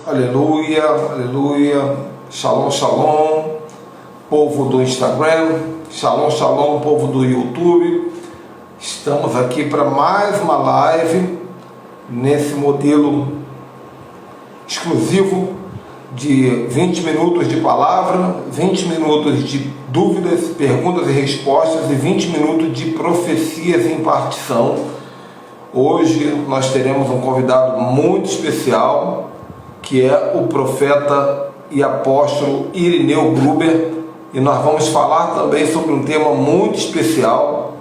Aleluia, aleluia, shalom, shalom, povo do Instagram, shalom, shalom, povo do YouTube. Estamos aqui para mais uma live nesse modelo exclusivo de 20 minutos de palavra, 20 minutos de dúvidas, perguntas e respostas e 20 minutos de profecias e impartição. Hoje nós teremos um convidado muito especial, que é o profeta e apóstolo Irineu Gruber, e nós vamos falar também sobre um tema muito especial.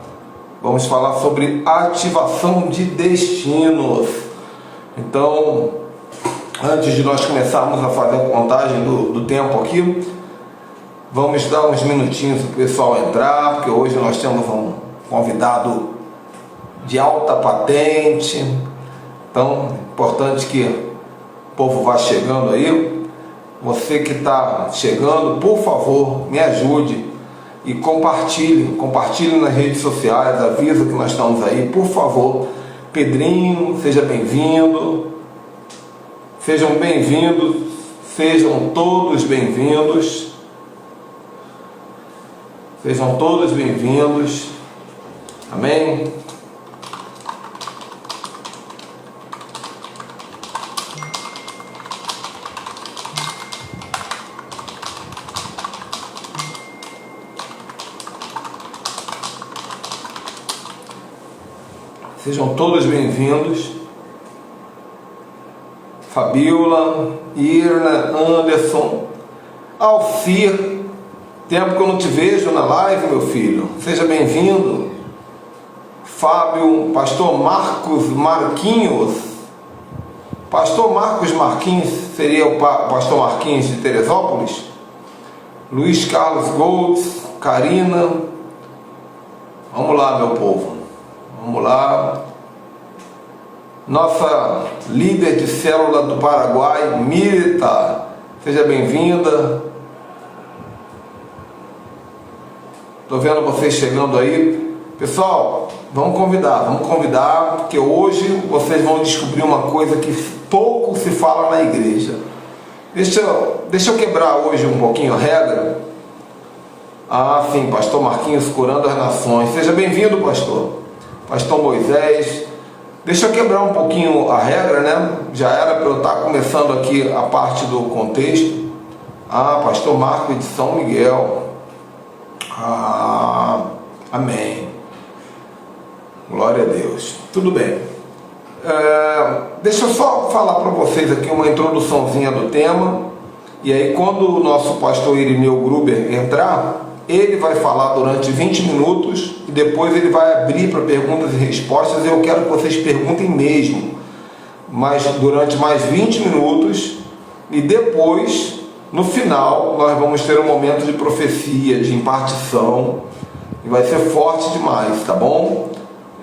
Vamos falar sobre ativação de destinos. Então, antes de nós começarmos a fazer a contagem do tempo aqui, vamos dar uns minutinhos para o pessoal entrar, porque hoje nós temos um convidado de alta patente. Então, é importante que o povo vá chegando aí. Você que está chegando, por favor, me ajude e compartilhe nas redes sociais, avisa que nós estamos aí, por favor. Pedrinho, seja bem-vindo. Sejam bem-vindos, sejam todos bem-vindos. Sejam todos bem-vindos. Amém? Sejam todos bem-vindos. Fabiola, Irna, Anderson, Alcir, tempo que eu não te vejo na live, meu filho. Seja bem-vindo. Fábio, pastor Marcos Marquinhos. Pastor Marcos Marquinhos seria o pastor Marquinhos de Teresópolis. Luiz Carlos Golds, Karina. Vamos lá, meu povo. Vamos lá. Nossa líder de célula do Paraguai, Mirta, seja bem-vinda. Estou vendo vocês chegando aí. Pessoal, vamos convidar, porque hoje vocês vão descobrir uma coisa que pouco se fala na igreja. Deixa eu quebrar hoje um pouquinho a regra. Ah, sim, pastor Marquinhos curando as nações. Seja bem-vindo, pastor. Pastor Moisés. Deixa eu quebrar um pouquinho a regra, né? Já era para eu estar começando aqui a parte do contexto. Ah, pastor Marcos de São Miguel. Ah, amém. Glória a Deus. Tudo bem. Deixa eu só falar para vocês aqui uma introduçãozinha do tema. E aí, quando o nosso pastor Irineu Gruber entrar, ele vai falar durante 20 minutos e depois ele vai abrir para perguntas e respostas. Eu quero que vocês perguntem mesmo, mas durante mais 20 minutos, e depois, no final, nós vamos ter um momento de profecia, de impartição, e vai ser forte demais, tá bom?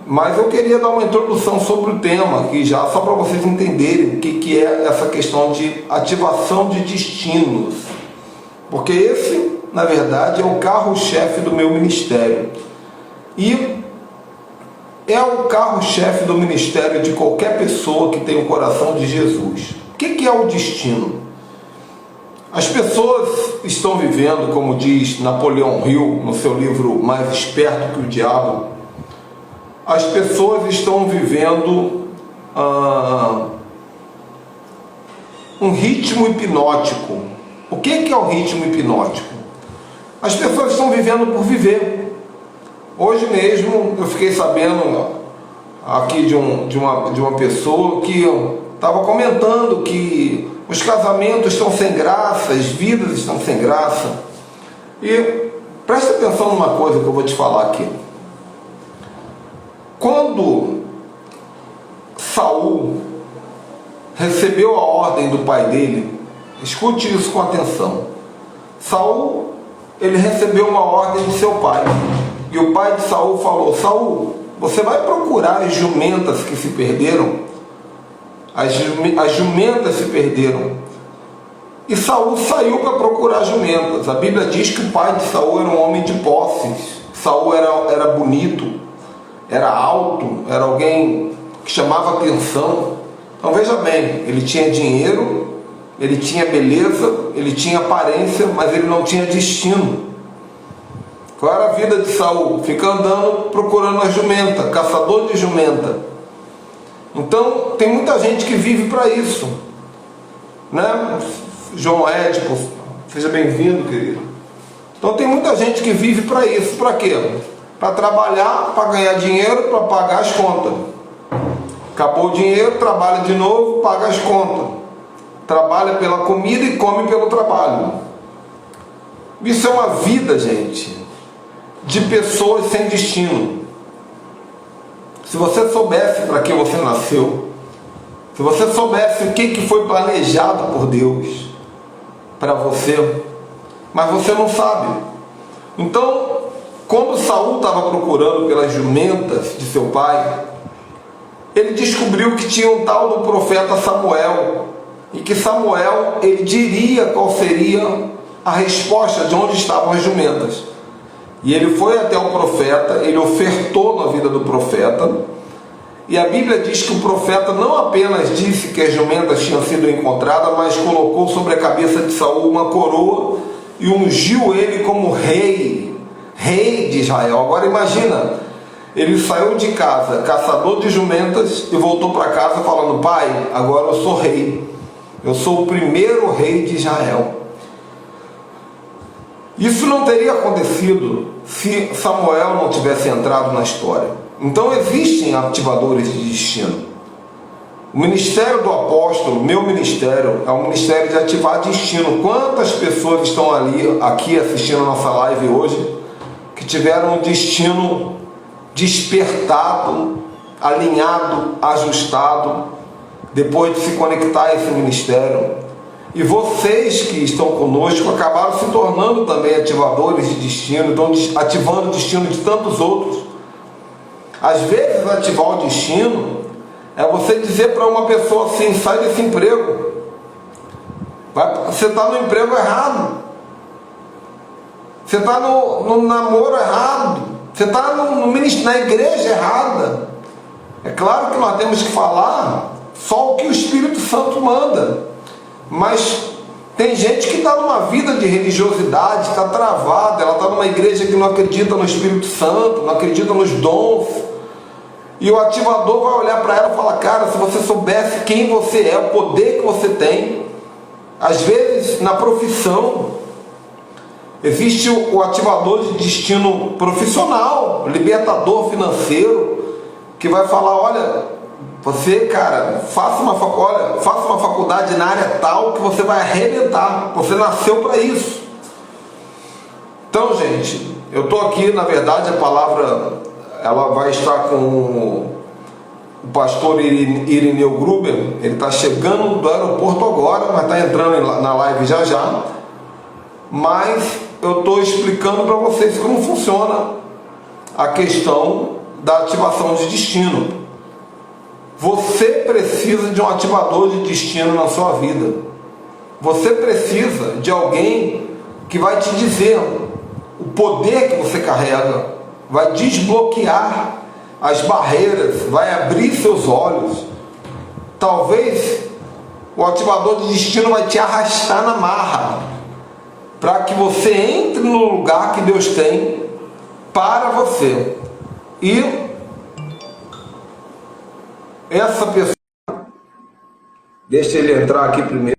Mas eu queria dar uma introdução sobre o tema aqui já, só para vocês entenderem o que é essa questão de ativação de destinos, porque esse, na verdade, é o carro-chefe do meu ministério. E é o carro-chefe do ministério de qualquer pessoa que tem o coração de Jesus. O que é o destino? As pessoas estão vivendo, como diz Napoleão Hill no seu livro Mais Esperto que o Diabo, as pessoas estão vivendo um ritmo hipnótico. O que é o ritmo hipnótico? As pessoas estão vivendo por viver. Hoje mesmo eu fiquei sabendo aqui de uma pessoa que estava comentando que os casamentos estão sem graça, as vidas estão sem graça. E presta atenção numa coisa que eu vou te falar aqui. Quando Saul recebeu a ordem do pai dele, escute isso com atenção. Saul, ele recebeu uma ordem de seu pai, e o pai de Saul falou: Saul, você vai procurar as jumentas que se perderam? As jumentas se perderam. E Saul saiu para procurar jumentas. A Bíblia diz que o pai de Saul era um homem de posses. Saul era bonito, era alto, era alguém que chamava atenção. Então veja bem, ele tinha dinheiro, ele tinha beleza, ele tinha aparência, mas ele não tinha destino. Qual era a vida de Saul? Fica andando procurando a jumenta, caçador de jumenta. Então tem muita gente que vive para isso, né? João Édipo, seja bem-vindo, querido. Então tem muita gente que vive para isso. Para quê? Para trabalhar, para ganhar dinheiro, para pagar as contas. Acabou o dinheiro, trabalha de novo, paga as contas. Trabalha pela comida e come pelo trabalho. Isso é uma vida, gente, de pessoas sem destino. Se você soubesse para que você nasceu, se você soubesse o que foi planejado por Deus para você, mas você não sabe. Então, quando Saul estava procurando pelas jumentas de seu pai, ele descobriu que tinha um tal do profeta Samuel, e que Samuel, ele diria qual seria a resposta de onde estavam as jumentas. E ele foi até o profeta, ele ofertou na vida do profeta, e a Bíblia diz que o profeta não apenas disse que as jumentas tinham sido encontradas, mas colocou sobre a cabeça de Saul uma coroa e ungiu ele como rei de Israel. Agora imagina, ele saiu de casa, caçador de jumentas, e voltou para casa falando: pai, agora eu sou rei, eu sou o primeiro rei de Israel. Isso não teria acontecido se Samuel não tivesse entrado na história. Então existem ativadores de destino. O ministério do apóstolo, meu ministério, é um ministério de ativar destino. Quantas pessoas estão aqui assistindo a nossa live hoje, que tiveram um destino despertado, alinhado, ajustado, depois de se conectar a esse ministério? E vocês que estão conosco acabaram se tornando também ativadores de destino, estão ativando o destino de tantos outros. Às vezes ativar o destino é você dizer para uma pessoa assim: sai desse emprego, você está no emprego errado, você está no namoro errado, você está na igreja errada. É claro que nós temos que falar só o que o Espírito Santo manda, mas tem gente que está numa vida de religiosidade, está travada, ela está numa igreja que não acredita no Espírito Santo, não acredita nos dons, e o ativador vai olhar para ela e falar: cara, se você soubesse quem você é, o poder que você tem. Às vezes na profissão existe o ativador de destino profissional, libertador financeiro, que vai falar: olha, você, cara, faça uma faculdade na área tal que você vai arrebentar, você nasceu para isso. Então, gente, eu estou aqui, na verdade, a palavra ela vai estar com o pastor Irineu Gruber. Ele está chegando do aeroporto agora, mas está entrando na live já já. Mas eu estou explicando para vocês como funciona a questão da ativação de destino. Você precisa de um ativador de destino na sua vida. Você precisa de alguém que vai te dizer o poder que você carrega, vai desbloquear as barreiras, vai abrir seus olhos. Talvez o ativador de destino vai te arrastar na marra, para que você entre no lugar que Deus tem para você. E essa pessoa, deixa ele entrar aqui primeiro,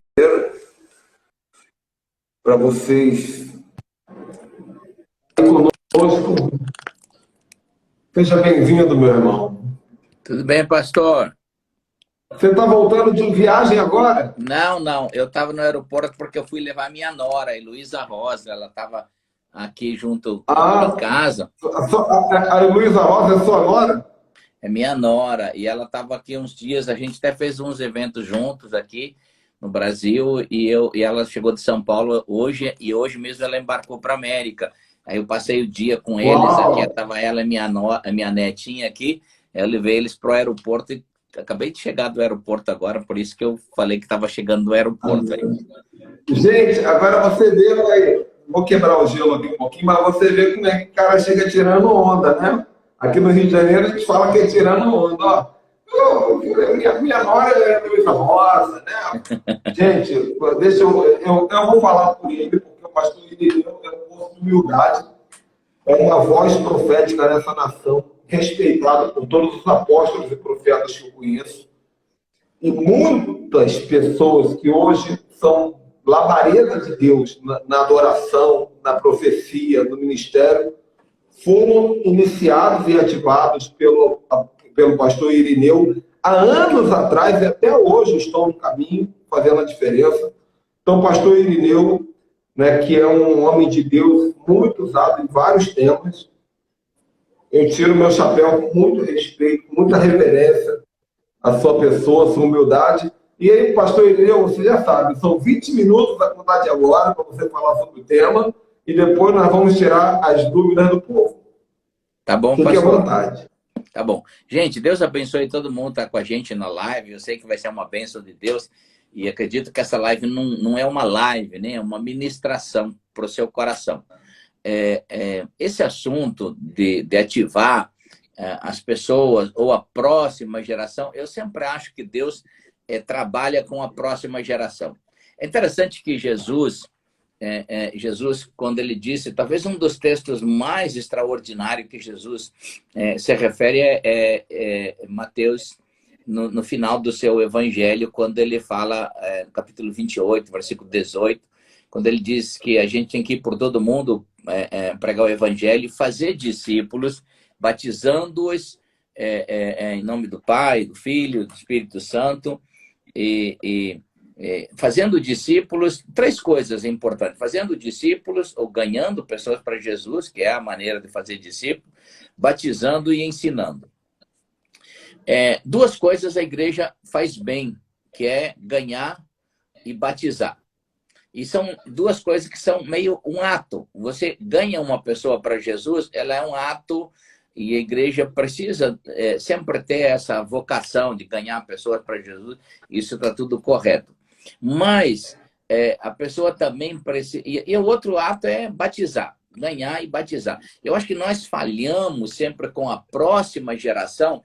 para vocês conosco. Seja bem-vindo, meu irmão. Tudo bem, pastor? Você está voltando de viagem agora? Não, eu estava no aeroporto porque eu fui levar minha nora, a Heloísa Rosa, ela estava aqui junto em casa. A Heloísa Rosa é sua nora? É minha nora, e ela estava aqui uns dias, a gente até fez uns eventos juntos aqui no Brasil, e ela chegou de São Paulo hoje, e hoje mesmo ela embarcou para a América. Aí eu passei o dia com eles. Uau. Aqui estava ela e minha netinha aqui, eu levei eles para o aeroporto, e acabei de chegar do aeroporto agora, por isso que eu falei que estava chegando do aeroporto. Gente, agora você vê, vou quebrar o gelo aqui um pouquinho, mas você vê como é que o cara chega tirando onda, né? Aqui no Rio de Janeiro a gente fala que é tirando onda, ó. Minha nora é Luísa Rosa, né? Gente, deixa eu vou falar por ele, porque o pastor Irineu é um poço de humildade, é uma voz profética nessa nação, respeitado por todos os apóstolos e profetas que eu conheço. E muitas pessoas que hoje são labaredas de Deus na adoração, na profecia, no ministério, foram iniciados e ativados pelo pastor Irineu há anos atrás e até hoje estão no caminho, fazendo a diferença. Então, o pastor Irineu, né, que é um homem de Deus muito usado em vários temas, eu tiro meu chapéu com muito respeito, muita reverência à sua pessoa, à sua humildade. E aí, pastor Irineu, você já sabe, são 20 minutos da contar de agora para você falar sobre o tema e depois nós vamos tirar as dúvidas do povo. Tá bom, Fique à pastor. vontade. Tá bom. Gente, Deus abençoe todo mundo que tá com a gente na live. Eu sei que vai ser uma bênção de Deus. E acredito que essa live não é uma live, né? É uma ministração para o seu coração. Esse assunto de ativar as pessoas ou a próxima geração, eu sempre acho que Deus trabalha com a próxima geração. É interessante que Jesus, quando ele disse, talvez um dos textos mais extraordinários que Jesus se refere é Mateus, no final do seu evangelho, quando ele fala, no capítulo 28, versículo 18, quando ele diz que a gente tem que ir por todo mundo, pregar o evangelho e fazer discípulos, batizando-os em nome do Pai, do Filho, do Espírito Santo, fazendo discípulos, três coisas importantes: fazendo discípulos ou ganhando pessoas para Jesus, que é a maneira de fazer discípulo, batizando e ensinando. Duas coisas a igreja faz bem, que é ganhar e batizar. E são duas coisas que são meio um ato. Você ganha uma pessoa para Jesus, ela é um ato, e a igreja precisa sempre ter essa vocação de ganhar pessoas para Jesus. Isso está tudo correto. Mas a pessoa também precisa... E o outro ato é batizar, ganhar e batizar. Eu acho que nós falhamos sempre com a próxima geração,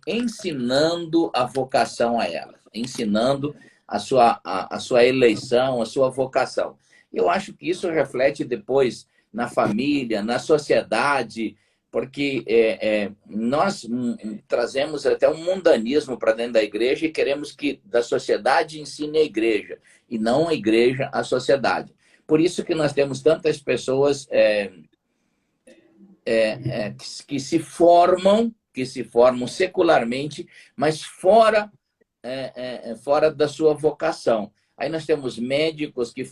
ensinando a vocação a elas, ensinando a sua eleição, a sua vocação. Eu acho que isso reflete depois na família, na sociedade, porque nós trazemos até um mundanismo para dentro da igreja e queremos que da sociedade ensine a igreja, e não a igreja a sociedade. Por isso que nós temos tantas pessoas que se formam secularmente, mas fora da sua vocação. Aí nós temos médicos que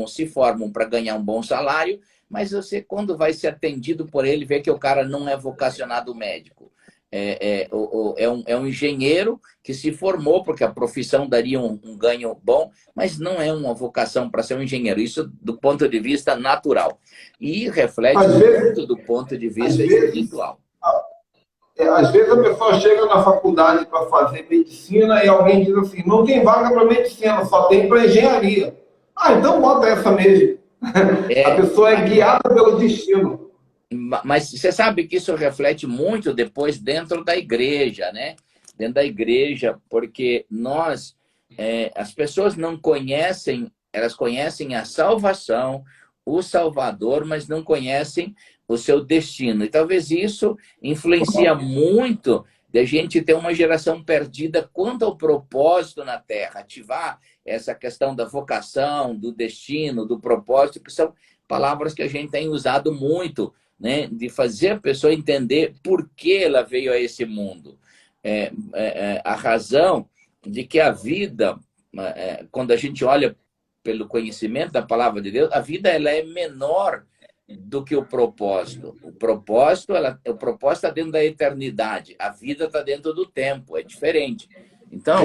se formam para ganhar um bom salário, mas você, quando vai ser atendido por ele, vê que o cara não é vocacionado médico. É um engenheiro que se formou porque a profissão daria um ganho bom, mas não é uma vocação para ser um engenheiro. Isso do ponto de vista natural. E reflete muito do ponto de vista espiritual. Às vezes a pessoa chega na faculdade para fazer medicina e alguém diz assim, não tem vaga para medicina, só tem para engenharia. Então bota essa mesmo. A pessoa é guiada pelo destino. Mas você sabe que isso reflete muito depois dentro da igreja, né? Dentro da igreja, porque as pessoas não conhecem, elas conhecem a salvação, o Salvador, mas não conhecem o seu destino. E talvez isso influencia muito da gente ter uma geração perdida quanto ao propósito na Terra, ativar essa questão da vocação, do destino, do propósito, que são palavras que a gente tem usado muito, né? De fazer a pessoa entender por que ela veio a esse mundo. A razão de que a vida, quando a gente olha pelo conhecimento da palavra de Deus, a vida ela é menor do que o propósito. O propósito está dentro da eternidade. A vida está dentro do tempo. É diferente. Então,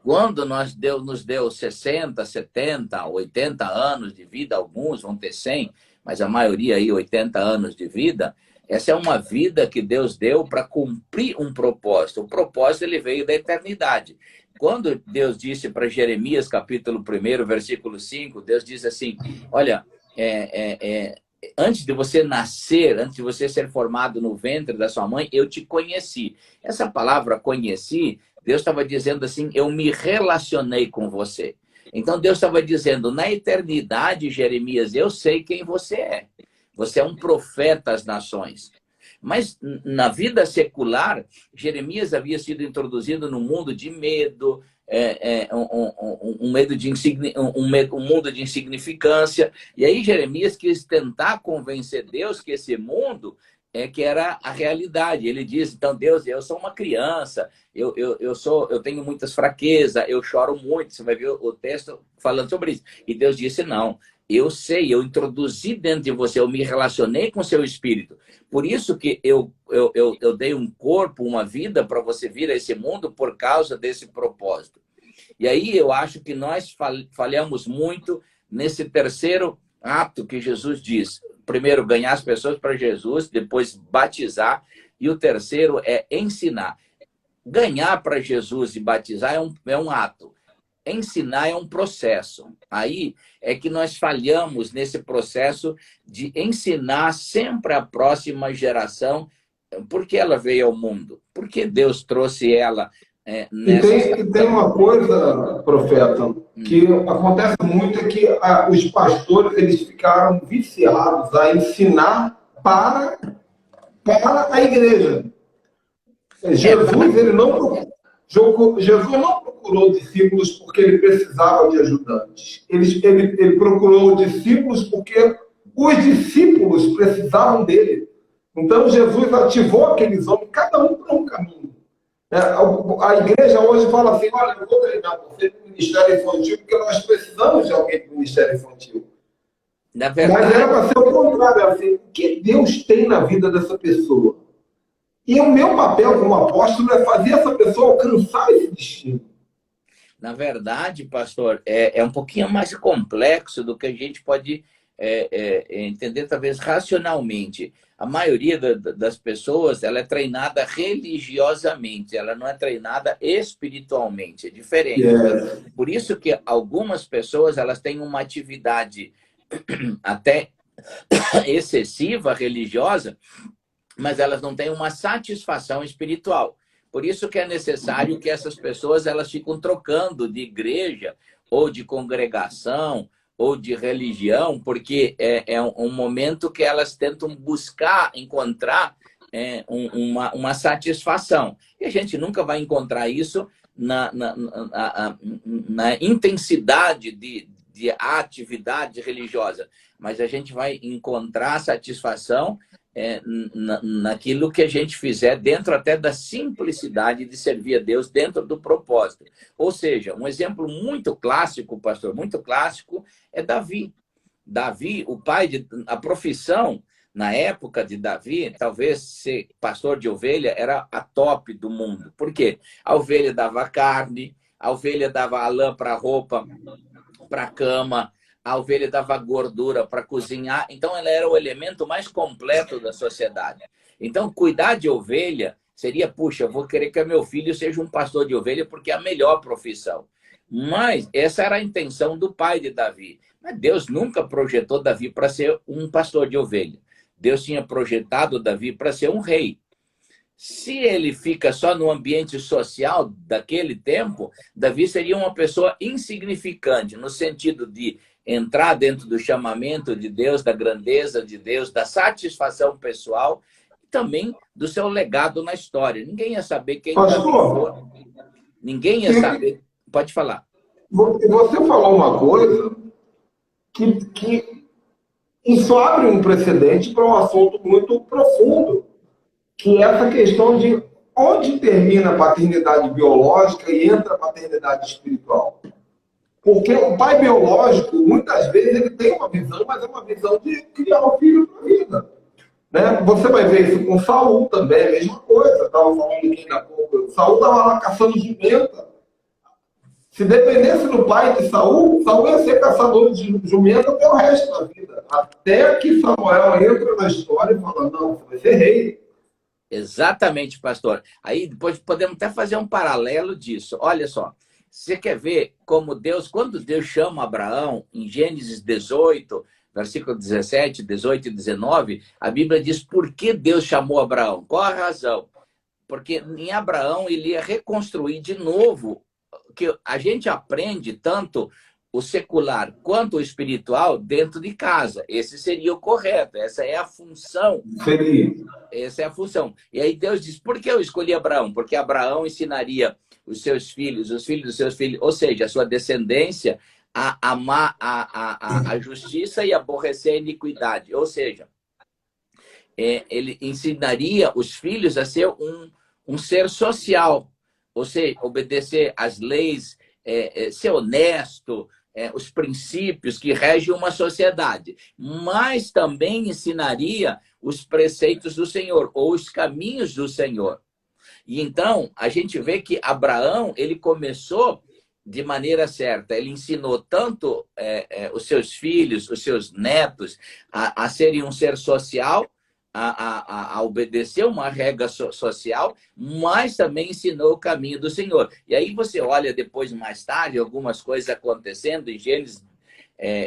quando Deus nos deu 60, 70, 80 anos de vida, alguns vão ter 100, mas a maioria aí 80 anos de vida, essa é uma vida que Deus deu para cumprir um propósito. O propósito ele veio da eternidade. Quando Deus disse para Jeremias, capítulo 1, versículo 5, Deus diz assim, olha, antes de você nascer, antes de você ser formado no ventre da sua mãe, eu te conheci. Essa palavra conheci, Deus estava dizendo assim, eu me relacionei com você. Então Deus estava dizendo, na eternidade, Jeremias, eu sei quem você é. Você é um profeta às nações. Mas na vida secular, Jeremias havia sido introduzido num mundo de medo, medo de um mundo de insignificância. E aí Jeremias quis tentar convencer Deus que esse mundo que era a realidade. Ele diz, então, Deus, eu sou uma criança, eu tenho muitas fraquezas, eu choro muito. Você vai ver o texto falando sobre isso. E Deus disse, não, eu sei, eu introduzi dentro de você, eu me relacionei com o seu espírito. Por isso que eu dei um corpo, uma vida para você vir a esse mundo por causa desse propósito. E aí eu acho que nós falhamos muito nesse terceiro ato que Jesus diz. Primeiro, ganhar as pessoas para Jesus, depois batizar, e o terceiro é ensinar. Ganhar para Jesus e batizar é um ato. Ensinar é um processo. Aí é que nós falhamos nesse processo de ensinar sempre a próxima geração porque ela veio ao mundo, porque Deus trouxe ela nessa... E tem uma coisa, profeta, que acontece muito, é que os pastores eles ficaram viciados a ensinar para a igreja. Jesus não procurou discípulos porque ele precisava de ajudantes. Ele procurou discípulos porque os discípulos precisavam dele. Então, Jesus ativou aqueles homens, cada um para um caminho. A igreja hoje fala assim, olha, eu vou treinar você no ministério infantil porque nós precisamos de alguém para o ministério infantil. Na verdade... Mas era para ser o contrário, assim, o que Deus tem na vida dessa pessoa? E o meu papel como apóstolo é fazer essa pessoa alcançar esse destino. Na verdade, pastor, é um pouquinho mais complexo do que a gente pode entender, talvez, racionalmente. A maioria das pessoas ela é treinada religiosamente, ela não é treinada espiritualmente, é diferente. Yeah. Por isso que algumas pessoas elas têm uma atividade até excessiva, religiosa, mas elas não têm uma satisfação espiritual. Por isso que é necessário que essas pessoas elas ficam trocando de igreja ou de congregação ou de religião, porque é um momento que elas tentam buscar, encontrar uma satisfação. E a gente nunca vai encontrar isso na intensidade de atividade religiosa, mas a gente vai encontrar satisfação naquilo que a gente fizer dentro até da simplicidade de servir a Deus dentro do propósito. Ou seja, um exemplo muito clássico, pastor, muito clássico, é Davi. Davi, o pai a profissão na época de Davi, talvez ser pastor de ovelha era a top do mundo. Por quê? A ovelha dava carne, a ovelha dava a lã para roupa, para a cama, a ovelha dava gordura para cozinhar. Então, ela era o elemento mais completo da sociedade. Então, cuidar de ovelha seria, puxa, eu vou querer que meu filho seja um pastor de ovelha porque é a melhor profissão. Mas essa era a intenção do pai de Davi. Mas Deus nunca projetou Davi para ser um pastor de ovelha. Deus tinha projetado Davi para ser um rei. Se ele fica só no ambiente social daquele tempo, Davi seria uma pessoa insignificante, no sentido de entrar dentro do chamamento de Deus, da grandeza de Deus, da satisfação pessoal e também do seu legado na história. Ninguém ia saber quem Davi foi. Ninguém ia saber. Pode falar. Você falou uma coisa que isso abre um precedente para um assunto muito profundo, que é essa questão de onde termina a paternidade biológica e entra a paternidade espiritual. Porque o pai biológico, muitas vezes, ele tem uma visão, mas é uma visão de criar um filho para a vida. Né? Você vai ver isso com Saul também, a mesma coisa. Estava falando aqui na pouco. Saul estava lá caçando jumenta. Se dependesse do pai de Saul, Saul ia ser caçador de jumenta até o resto da vida. Até que Samuel entra na história e fala, não, você vai ser rei. Exatamente, pastor. Aí depois podemos até fazer um paralelo disso. Olha só. Você quer ver como Deus, quando Deus chama Abraão, em Gênesis 18, versículo 17, 18 e 19, a Bíblia diz por que Deus chamou Abraão. Qual a razão? Porque em Abraão ele ia reconstruir de novo, que a gente aprende tanto o secular quanto o espiritual dentro de casa. Esse seria o correto, essa é a função. Essa é a função. E aí Deus diz, por que eu escolhi Abraão? Porque Abraão ensinaria os seus filhos, os filhos dos seus filhos, ou seja, a sua descendência, a amar a justiça e aborrecer a iniquidade. Ou seja, ele ensinaria os filhos a ser um ser social, ou seja, obedecer às leis, ser honesto, os princípios que regem uma sociedade. Mas também ensinaria os preceitos do Senhor, ou os caminhos do Senhor. E então, a gente vê que Abraão, ele começou de maneira certa. Ele ensinou tanto os seus filhos, os seus netos, a serem um ser social, a obedecer uma regra social, mas também ensinou o caminho do Senhor. E aí você olha depois, mais tarde, algumas coisas acontecendo em Gênesis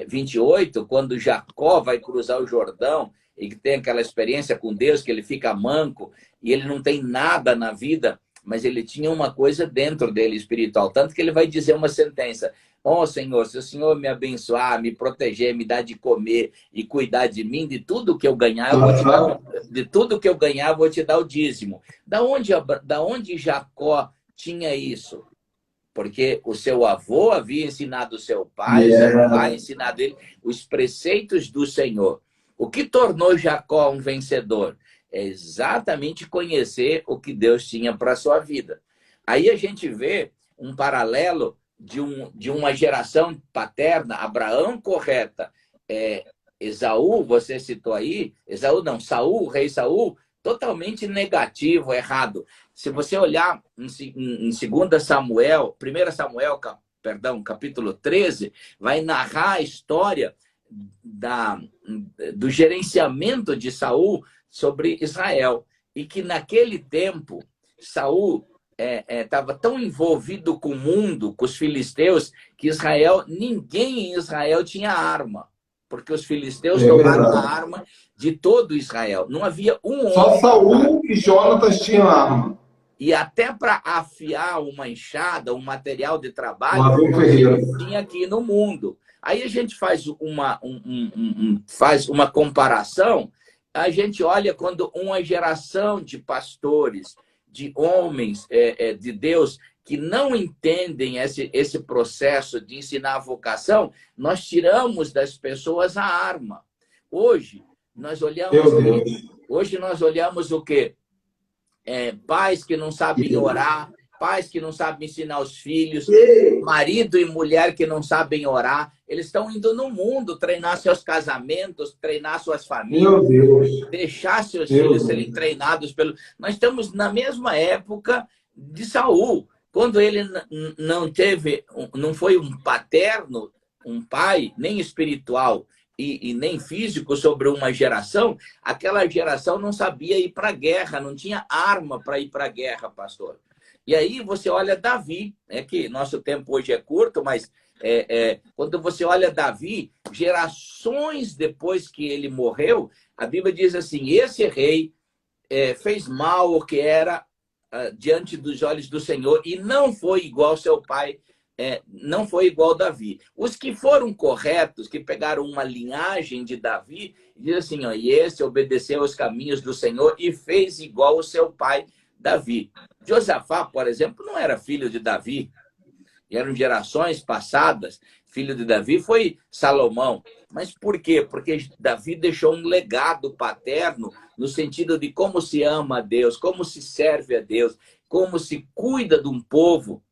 28, quando Jacó vai cruzar o Jordão e que tem aquela experiência com Deus, que ele fica manco e ele não tem nada na vida, mas ele tinha uma coisa dentro dele espiritual, tanto que ele vai dizer uma sentença: ó Senhor, se o Senhor me abençoar, me proteger, me dar de comer e cuidar de mim, de tudo que eu ganhar, eu vou te dar, de tudo que eu ganhar, eu vou te dar o dízimo. Da onde Jacó tinha isso? Porque o seu avô havia ensinado o seu pai, o seu pai ensinado ele os preceitos do Senhor. O que tornou Jacó um vencedor? É exatamente conhecer o que Deus tinha para a sua vida. Aí a gente vê um paralelo de uma geração paterna, Abraão correta, Esaú, você citou aí, Esaú não, Saul, o rei Saul, totalmente negativo, errado. Se você olhar em 2 Samuel, 1 Samuel, capítulo 13, vai narrar a história do gerenciamento de Saul sobre Israel. E que naquele tempo, Saul estava tão envolvido com o mundo, com os filisteus, que ninguém em Israel tinha arma. Porque os filisteus tomaram a arma de todo Israel. Não havia um homem. Só Saul e Jonatas tinham arma. E até para afiar uma enxada, um material de trabalho, tinha aqui no mundo. Aí a gente faz uma comparação, a gente olha quando uma geração de pastores, de homens de Deus, que não entendem esse processo de ensinar a vocação, nós tiramos das pessoas a arma. Hoje, nós olhamos o quê? Pais que não sabem orar, pais que não sabem ensinar os filhos, marido e mulher que não sabem orar. Eles estão indo no mundo treinar seus casamentos, treinar suas famílias, deixar seus filhos serem treinados pelo... Nós estamos na mesma época de Saul, quando ele não foi um paterno, um pai, nem espiritual e nem físico sobre uma geração, aquela geração não sabia ir para a guerra, não tinha arma para ir para a guerra, pastor. E aí você olha Davi, que nosso tempo hoje é curto, mas quando você olha Davi, gerações depois que ele morreu, a Bíblia diz assim, esse rei fez mal o que era diante dos olhos do Senhor e não foi igual ao seu pai, não foi igual a Davi. Os que foram corretos, que pegaram uma linhagem de Davi, diz assim, e esse obedeceu aos caminhos do Senhor e fez igual ao seu pai Davi. Josafá, por exemplo, não era filho de Davi. Eram gerações passadas. Filho de Davi foi Salomão. Mas por quê? Porque Davi deixou um legado paterno no sentido de como se ama a Deus, como se serve a Deus, como se cuida de um povo,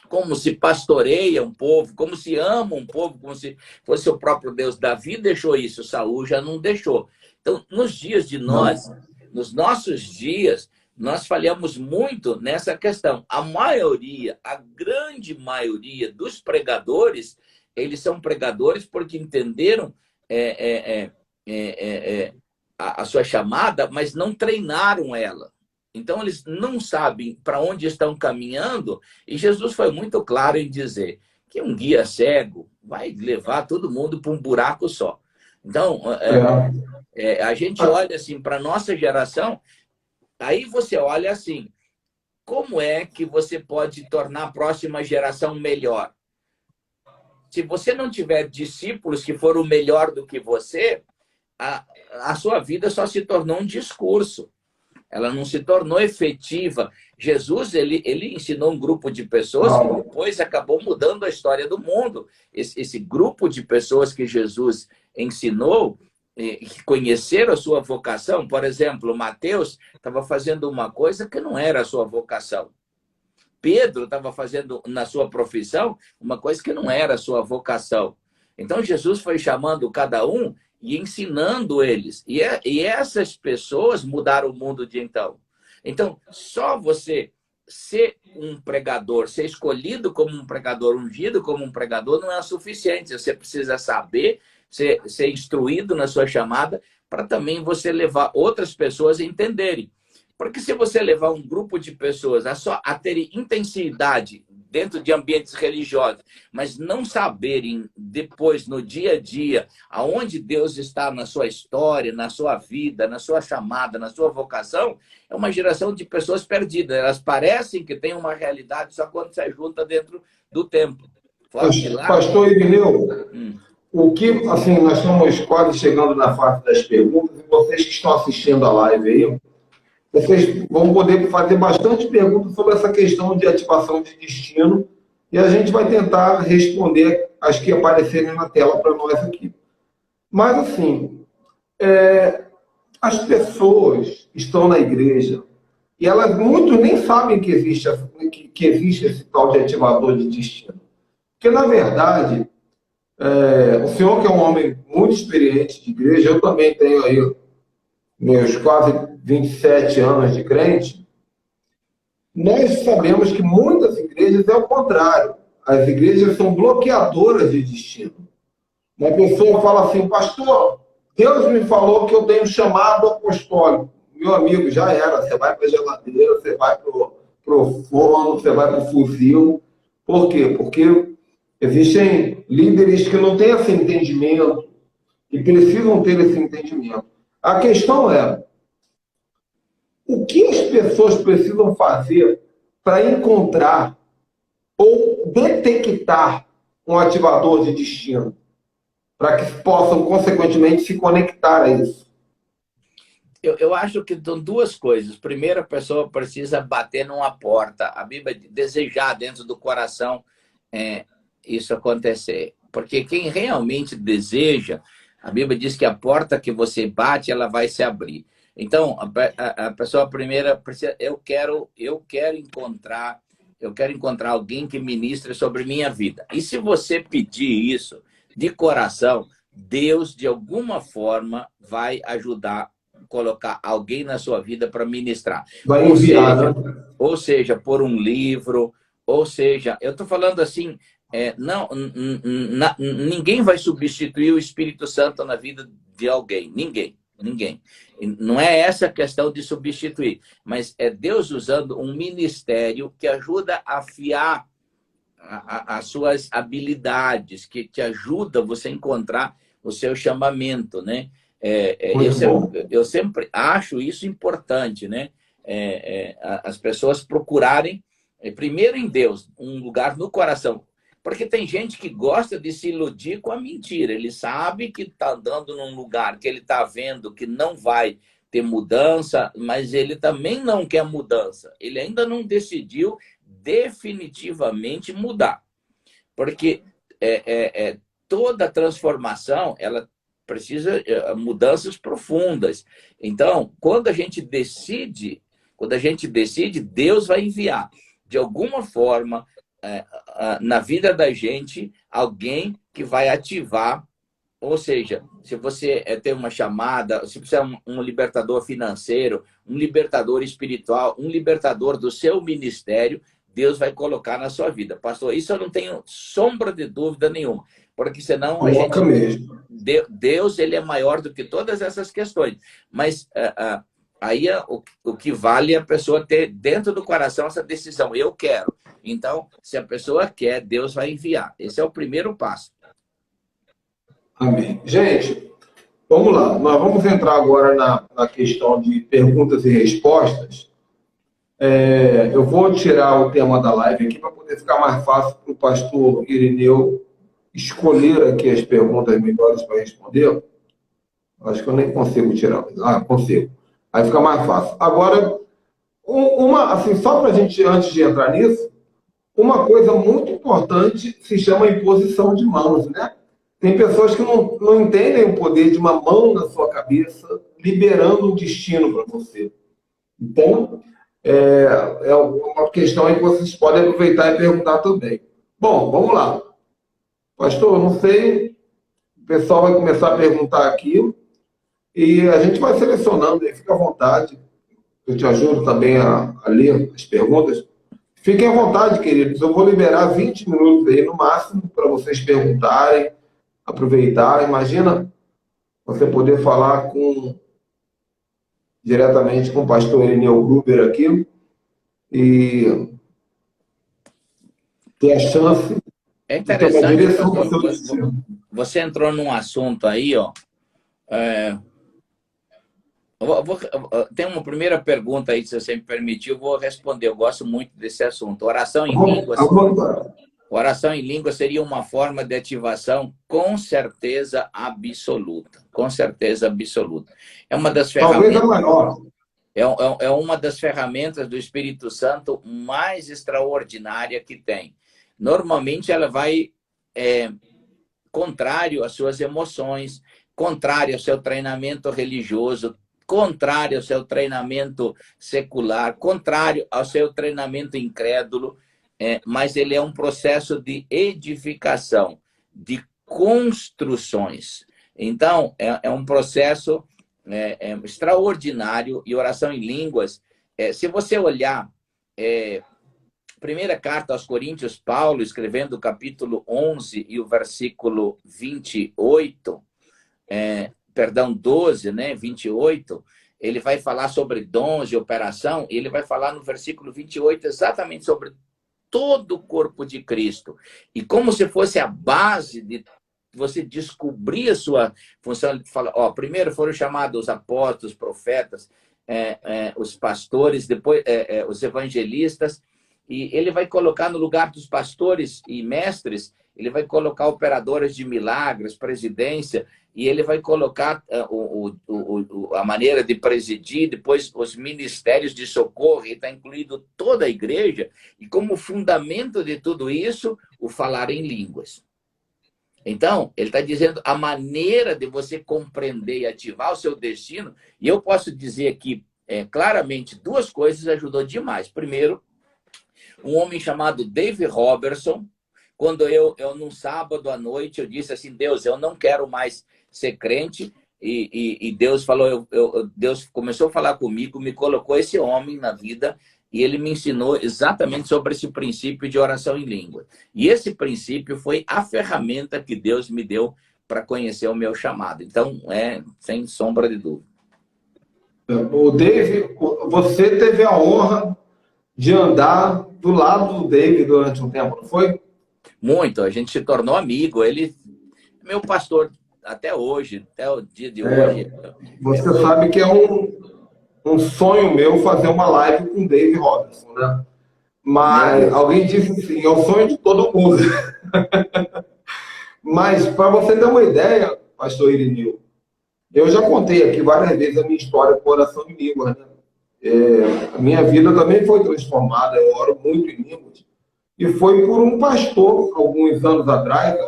como se pastoreia um povo, como se ama um povo, como se fosse o próprio Deus. Davi deixou isso, Saul já não deixou. Então, nos dias de nós, nos nossos dias, nós falhamos muito nessa questão. A grande maioria dos pregadores, eles são pregadores porque entenderam a sua chamada, mas não treinaram ela. Então, eles não sabem para onde estão caminhando, e Jesus foi muito claro em dizer que um guia cego vai levar todo mundo para um buraco só. Então, a gente olha assim para a nossa geração, aí você olha assim, como é que você pode tornar a próxima geração melhor? Se você não tiver discípulos que foram melhor do que você, a sua vida só se tornou um discurso. Ela não se tornou efetiva. Jesus, ele ensinou um grupo de pessoas que depois acabou mudando a história do mundo. Esse grupo de pessoas que Jesus ensinou, que conheceram a sua vocação, por exemplo, Mateus estava fazendo uma coisa que não era a sua vocação. Pedro estava fazendo na sua profissão uma coisa que não era a sua vocação. Então Jesus foi chamando cada um e ensinando eles. E essas pessoas mudaram o mundo de então. Então, só você ser um pregador, ser escolhido como um pregador, ungido como um pregador, não é o suficiente. Você precisa saber, ser instruído na sua chamada, para também você levar outras pessoas a entenderem. Porque se você levar um grupo de pessoas a terem intensidade dentro de ambientes religiosos, mas não saberem depois, no dia a dia, aonde Deus está na sua história, na sua vida, na sua chamada, na sua vocação, é uma geração de pessoas perdidas. Elas parecem que têm uma realidade só quando se junta dentro do templo. Pastor Irineu, o que, assim, nós estamos quase chegando na fase das perguntas, e vocês que estão assistindo a live aí, vocês vão poder fazer bastante perguntas sobre essa questão de ativação de destino e a gente vai tentar responder as que aparecerem na tela para nós aqui. Mas, assim, as pessoas estão na igreja e elas, muitos nem sabem que existe esse tal de ativador de destino. Porque, na verdade, o senhor que é um homem muito experiente de igreja, eu também tenho aí meus quase 27 anos de crente, nós sabemos que muitas igrejas é o contrário. As igrejas são bloqueadoras de destino. Uma pessoa fala assim, pastor, Deus me falou que eu tenho chamado apostólico. Meu amigo, já era. Você vai para a geladeira, você vai para o forno, você vai para o fuzil. Por quê? Porque existem líderes que não têm esse entendimento e precisam ter esse entendimento. A questão é, o que as pessoas precisam fazer para encontrar ou detectar um ativador de destino, para que possam, consequentemente, se conectar a isso? Eu acho que são duas coisas. Primeiro, a pessoa precisa bater numa porta. A Bíblia diz, desejar dentro do coração isso acontecer. Porque quem realmente deseja, a Bíblia diz que a porta que você bate, ela vai se abrir. Então, a pessoa primeira precisa, eu quero encontrar alguém que ministre sobre minha vida. E se você pedir isso de coração, Deus, de alguma forma, vai ajudar a colocar alguém na sua vida para ministrar. Vai enviar, ou seja, por um livro, ou seja, eu estou falando assim, ninguém vai substituir o Espírito Santo na vida de alguém. Ninguém. Não é essa a questão de substituir, mas é Deus usando um ministério que ajuda a afiar as suas habilidades, que te ajuda você a encontrar o seu chamamento, né? Eu sempre acho isso importante, né? As pessoas procurarem, primeiro em Deus, um lugar no coração. Porque tem gente que gosta de se iludir com a mentira. Ele sabe que está andando num lugar que ele está vendo que não vai ter mudança, mas ele também não quer mudança. Ele ainda não decidiu definitivamente mudar. Porque toda transformação, ela precisa de mudanças profundas. Então, quando a gente decide, Deus vai enviar, de alguma forma, na vida da gente, alguém que vai ativar. Ou seja, se você tem uma chamada, se você é um libertador financeiro, um libertador espiritual, um libertador do seu ministério, Deus vai colocar na sua vida. Pastor, isso eu não tenho sombra de dúvida nenhuma. Porque senão Deus, ele é maior do que todas essas questões. Mas aí o que vale é a pessoa ter dentro do coração essa decisão. Eu quero. Então, se a pessoa quer, Deus vai enviar. Esse é o primeiro passo. Amém. Gente, Vamos lá, nós vamos entrar agora na questão de perguntas e respostas. Eu vou tirar o tema da live aqui para poder ficar mais fácil para o pastor Irineu escolher aqui as perguntas melhores para responder. Acho que eu nem consigo tirar. Ah, consigo. Aí fica mais fácil. Agora, assim, só para a gente, antes de entrar nisso, uma coisa muito importante se chama imposição de mãos, né? Tem pessoas que não entendem o poder de uma mão na sua cabeça, liberando um destino para você. Então, é uma questão aí que vocês podem aproveitar e perguntar também. Bom, vamos lá. Pastor, não sei, o pessoal vai começar a perguntar aqui e a gente vai selecionando aí, fica à vontade. Eu te ajudo também a ler as perguntas. Fiquem à vontade, queridos. Eu vou liberar 20 minutos aí no máximo para vocês perguntarem, aproveitar. Imagina você poder falar diretamente com o pastor Irineu Gruber aqui e ter a chance É de ter uma interessante, direção para o seu pastor, destino. você entrou num assunto aí, ó. Tem uma primeira pergunta aí, se você me permitir, eu vou responder. Eu gosto muito desse assunto. Oração em línguas seria uma forma de ativação com certeza absoluta. Com certeza absoluta. É uma das Talvez ferramentas. a maior. É uma das ferramentas do Espírito Santo mais extraordinária que tem. Normalmente ela vai contrário às suas emoções, contrário ao seu treinamento religioso, contrário ao seu treinamento secular, contrário ao seu treinamento incrédulo, mas ele é um processo de edificação, de construções. Então, é um processo extraordinário. E oração em línguas, se você olhar primeira carta aos Coríntios, Paulo, escrevendo o capítulo 11 e o versículo 28, 12, né, 28, ele vai falar sobre dons de operação, e ele vai falar no versículo 28 exatamente sobre todo o corpo de Cristo. E como se fosse a base de você descobrir a sua função. Ele fala, primeiro foram chamados os apóstolos, os profetas, os pastores, depois os evangelistas, e ele vai colocar no lugar dos pastores e mestres, ele vai colocar operadores de milagres, presidência, e ele vai colocar a maneira de presidir, depois os ministérios de socorro, e está incluído toda a igreja, e como fundamento de tudo isso, o falar em línguas. Então, ele está dizendo a maneira de você compreender e ativar o seu destino, e eu posso dizer aqui claramente duas coisas ajudou demais. Primeiro, um homem chamado Dave Robertson, quando eu num sábado à noite, eu disse assim, Deus, eu não quero mais ser crente, e Deus falou, Deus começou a falar comigo, me colocou esse homem na vida, e ele me ensinou exatamente sobre esse princípio de oração em língua. E esse princípio foi a ferramenta que Deus me deu para conhecer o meu chamado. Então, sem sombra de dúvida. O Dave, você teve a honra de andar do lado do Dave durante um tempo, não foi? Muito, a gente se tornou amigo. Ele é meu pastor até hoje, até o dia de hoje. Você sabe que é um sonho meu fazer uma live com o Dave Robertson, né? Mas alguém disse assim, é o sonho de todo mundo. Mas, para você ter uma ideia, pastor Irineu, eu já contei aqui várias vezes a minha história com oração em línguas, né? A minha vida também foi transformada, eu oro muito em línguas. E foi por um pastor, alguns anos atrás,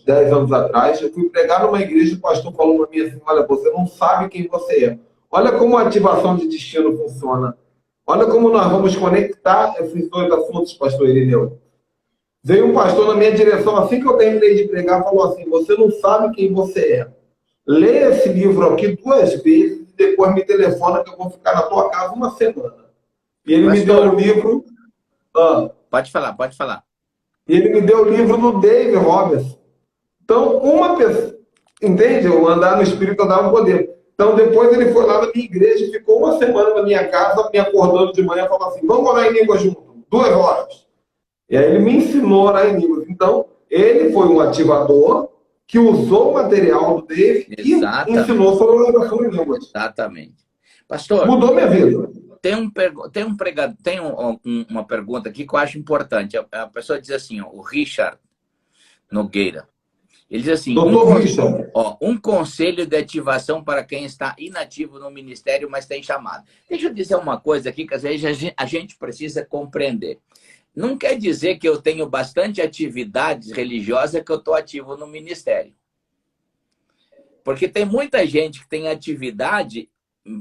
10 anos atrás, eu fui pregar numa igreja e o pastor falou para mim assim, olha, você não sabe quem você é. Olha como a ativação de destino funciona. Olha como nós vamos conectar esses dois assuntos, pastor Irineu. Veio um pastor na minha direção, assim que eu terminei de pregar, falou assim, você não sabe quem você é. Leia esse livro aqui 2 vezes e depois me telefona que eu vou ficar na tua casa uma semana. E ele me deu o livro... Pode falar. E ele me deu o livro do Dave Robertson. Então, uma pessoa... Entende? O andar no Espírito andar no poder. Então, depois ele foi lá na minha igreja e ficou uma semana na minha casa, me acordando de manhã, falando assim, vamos orar em línguas junto, 2 horas. E aí ele me ensinou a orar em línguas. Então, ele foi um ativador que usou o material do Dave e ensinou sobre a oração em línguas. Exatamente. Pastor, mudou minha vida. Tem uma pergunta aqui que eu acho importante. A pessoa diz assim, ó, o Richard Nogueira. Ele diz assim, um conselho de ativação para quem está inativo no ministério, mas tem chamado. Deixa eu dizer uma coisa aqui, que às vezes a gente precisa compreender. Não quer dizer que eu tenho bastante atividades religiosas que eu estou ativo no ministério. Porque tem muita gente que tem atividade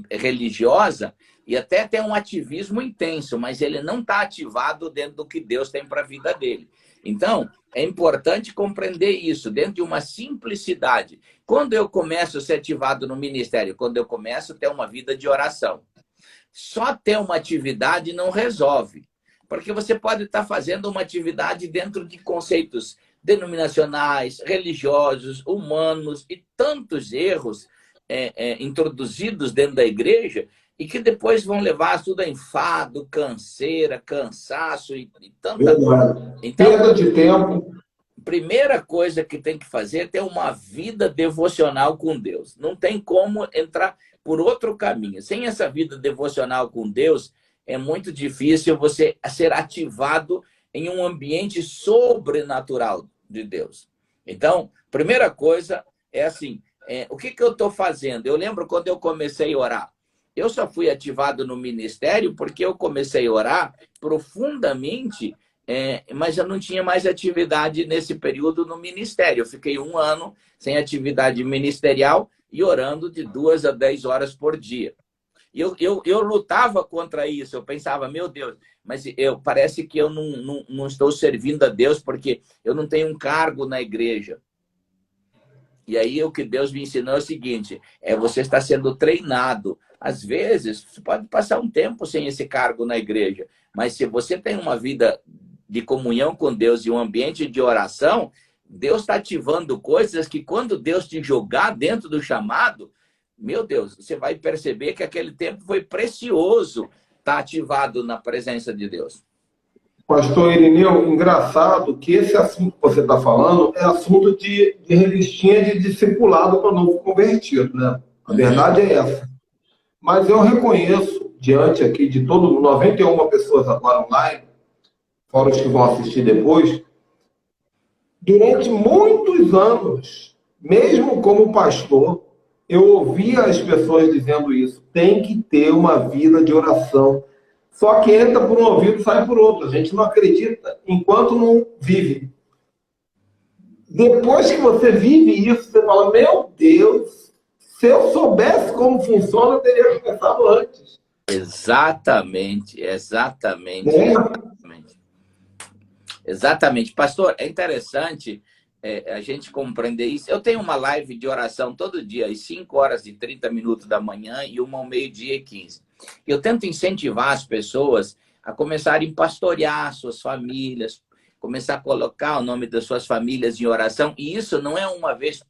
religiosa e até tem um ativismo intenso, mas ele não está ativado dentro do que Deus tem para a vida dele. Então, é importante compreender isso, dentro de uma simplicidade. Quando eu começo a ser ativado no ministério? Quando eu começo a ter uma vida de oração. Só ter uma atividade não resolve. Porque você pode estar fazendo uma atividade dentro de conceitos denominacionais, religiosos, humanos e tantos erros introduzidos dentro da igreja e que depois vão levar tudo a enfado, canseira, cansaço e tanta coisa. Então, perda de tempo. Primeira coisa que tem que fazer é ter uma vida devocional com Deus. Não tem como entrar por outro caminho. Sem essa vida devocional com Deus, é muito difícil você ser ativado em um ambiente sobrenatural de Deus. Então, primeira coisa é assim, o que eu estou fazendo? Eu lembro quando eu comecei a orar. Eu só fui ativado no ministério porque eu comecei a orar profundamente, mas eu não tinha mais atividade nesse período no ministério. Eu fiquei 1 ano sem atividade ministerial e orando de 2 a 10 horas por dia. E eu lutava contra isso. Eu pensava, meu Deus, mas parece que eu não estou servindo a Deus porque eu não tenho um cargo na igreja. E aí o que Deus me ensinou é o seguinte, você está sendo treinado. Às vezes, você pode passar um tempo sem esse cargo na igreja, mas se você tem uma vida de comunhão com Deus e um ambiente de oração, Deus está ativando coisas que quando Deus te jogar dentro do chamado, meu Deus, você vai perceber que aquele tempo foi precioso estar ativado na presença de Deus. Pastor Irineu, engraçado que esse assunto que você está falando é assunto de revistinha de discipulado para novo convertido, né? A verdade é essa. Mas eu reconheço, diante aqui de todo mundo, 91 pessoas agora online, fora os que vão assistir depois, durante muitos anos, mesmo como pastor, eu ouvia as pessoas dizendo isso. Tem que ter uma vida de oração. Só que entra por um ouvido e sai por outro. A gente não acredita enquanto não vive. Depois que você vive isso, você fala, meu Deus, se eu soubesse como funciona, eu teria começado antes. Exatamente. Exatamente. Pastor, é interessante a gente compreender isso. Eu tenho uma live de oração todo dia, às 5h30 da manhã e uma ao 12h15. Eu tento incentivar as pessoas a começarem a pastorear suas famílias, começar a colocar o nome das suas famílias em oração. E isso não é uma vez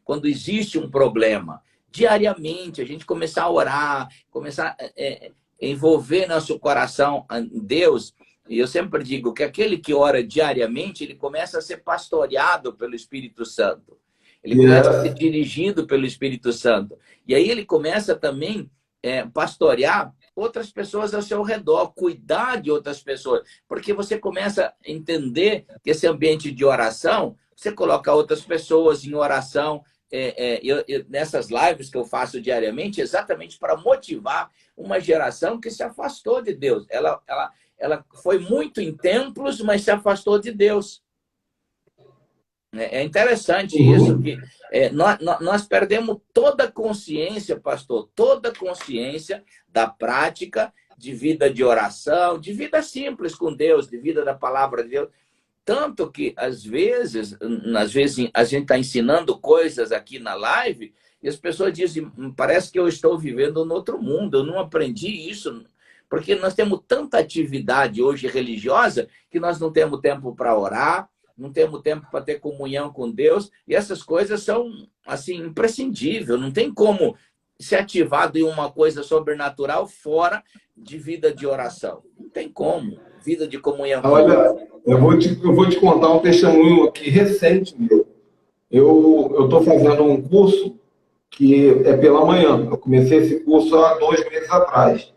quando existe um problema. Diariamente, a gente começar a orar, começar a envolver nosso coração em Deus. E eu sempre digo que aquele que ora diariamente, ele começa a ser pastoreado pelo Espírito Santo. Ele começa a ser dirigido pelo Espírito Santo. E aí ele começa também pastorear outras pessoas ao seu redor, cuidar de outras pessoas. Porque você começa a entender que esse ambiente de oração, você coloca outras pessoas em oração. Nessas lives que eu faço diariamente, exatamente para motivar uma geração que se afastou de Deus. Ela foi muito em templos, mas se afastou de Deus. É interessante isso, que nós perdemos toda a consciência, pastor, toda a consciência da prática de vida de oração, de vida simples com Deus, de vida da palavra de Deus. Tanto que, às vezes a gente está ensinando coisas aqui na live e as pessoas dizem, parece que eu estou vivendo no outro mundo, eu não aprendi isso. Porque nós temos tanta atividade hoje religiosa que nós não temos tempo para orar, não temos tempo para ter comunhão com Deus, e essas coisas são, assim, imprescindíveis. Não tem como ser ativado em uma coisa sobrenatural fora de vida de oração. Não tem como. Vida de comunhão com Deus. Olha, eu vou te contar um testemunho aqui recente meu. Eu estou fazendo um curso que é pela manhã. Eu comecei esse curso há 2 meses atrás.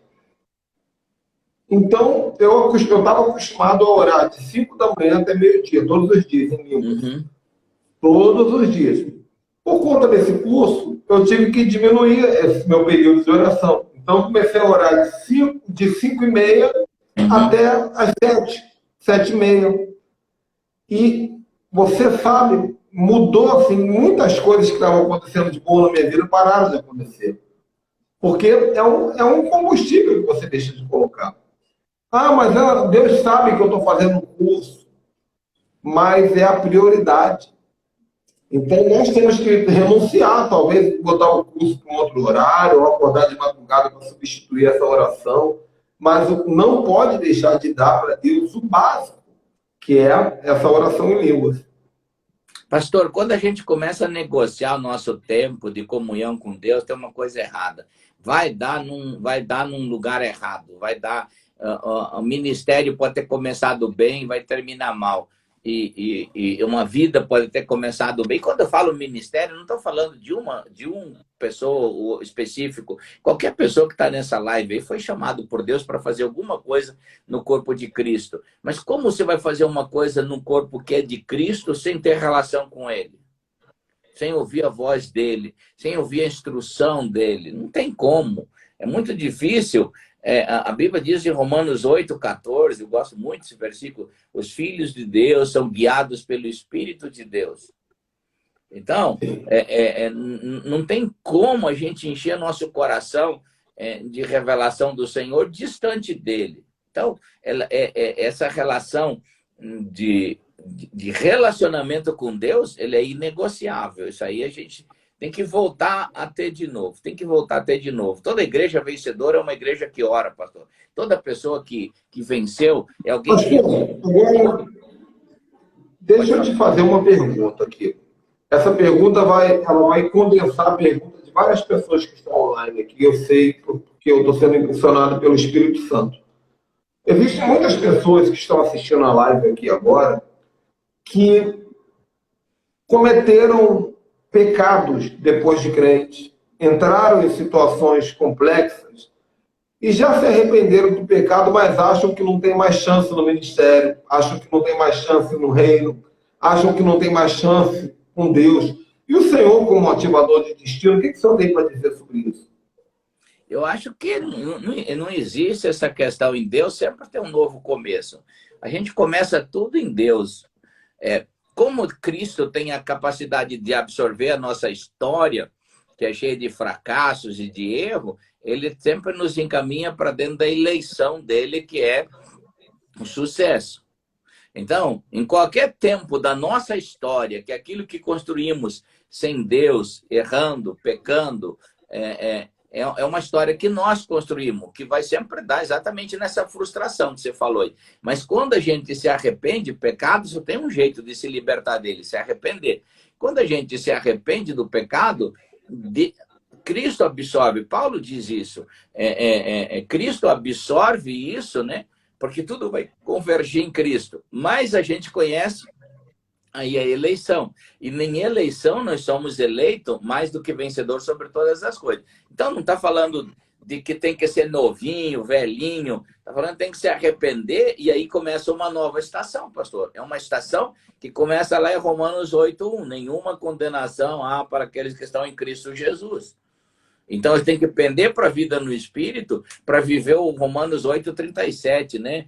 Então, eu estava acostumado a orar de 5 da manhã até meio-dia, todos os dias, em línguas. Uhum. Todos os dias. Por conta desse curso, eu tive que diminuir esse meu período de oração. Então, eu comecei a orar de 5h30 até às 7, 7h30. E você sabe, mudou assim, muitas coisas que estavam acontecendo de boa na minha vida pararam de acontecer. Porque é um combustível que você deixa de colocar. Ah, mas Deus sabe que eu estou fazendo um curso, mas é a prioridade. Então, nós temos que renunciar, talvez botar o curso para um outro horário, ou acordar de madrugada para substituir essa oração, mas não pode deixar de dar para Deus o básico, que é essa oração em línguas. Pastor, quando a gente começa a negociar o nosso tempo de comunhão com Deus, tem uma coisa errada. Vai dar num lugar errado. O ministério pode ter começado bem, vai terminar mal. E uma vida pode ter começado bem. Quando eu falo ministério, não estou falando de uma pessoa específico. Qualquer pessoa que está nessa live aí foi chamado por Deus para fazer alguma coisa no corpo de Cristo. Mas como você vai fazer uma coisa no corpo que é de Cristo sem ter relação com Ele? Sem ouvir a voz dele, sem ouvir a instrução dele. Não tem como. É muito difícil. A Bíblia diz em Romanos 8,14, eu gosto muito desse versículo, os filhos de Deus são guiados pelo Espírito de Deus. Então, não tem como a gente encher nosso coração de revelação do Senhor distante dele. Então, essa relação de relacionamento com Deus, ele é inegociável. Isso aí a gente tem que voltar a ter de novo. Toda igreja vencedora é uma igreja que ora, pastor. Toda pessoa que venceu é alguém que... Agora, deixa eu te fazer uma pergunta aqui. Essa pergunta ela vai condensar a pergunta de várias pessoas que estão online aqui. Eu sei porque eu estou sendo impulsionado pelo Espírito Santo. Existem muitas pessoas que estão assistindo a live aqui agora que cometeram pecados depois de crente, entraram em situações complexas e já se arrependeram do pecado, mas acham que não tem mais chance no ministério, acham que não tem mais chance no reino, acham que não tem mais chance com Deus. E o Senhor, como ativador de destino, o que o Senhor tem para dizer sobre isso? Eu acho que não existe essa questão em Deus, sempre tem um novo começo. A gente começa tudo em Deus. Como Cristo tem a capacidade de absorver a nossa história, que é cheia de fracassos e de erro, ele sempre nos encaminha para dentro da eleição dele, que é o sucesso. Então, em qualquer tempo da nossa história, que é aquilo que construímos sem Deus, errando, pecando, é uma história que nós construímos, que vai sempre dar exatamente nessa frustração que você falou aí. Mas quando a gente se arrepende, pecado só tem um jeito de se libertar dele, se arrepender. Quando a gente se arrepende do pecado, Cristo absorve. Paulo diz isso. Cristo absorve isso, né? Porque tudo vai convergir em Cristo. Mas a gente conhece aí a eleição. E nem eleição nós somos eleitos mais do que vencedor sobre todas as coisas. Então não está falando de que tem que ser novinho, velhinho. Está falando que tem que se arrepender e aí começa uma nova estação, pastor. É uma estação que começa lá em Romanos 8:1. Nenhuma condenação há para aqueles que estão em Cristo Jesus. Então, você tem que pender para a vida no Espírito para viver o Romanos 8:37, né?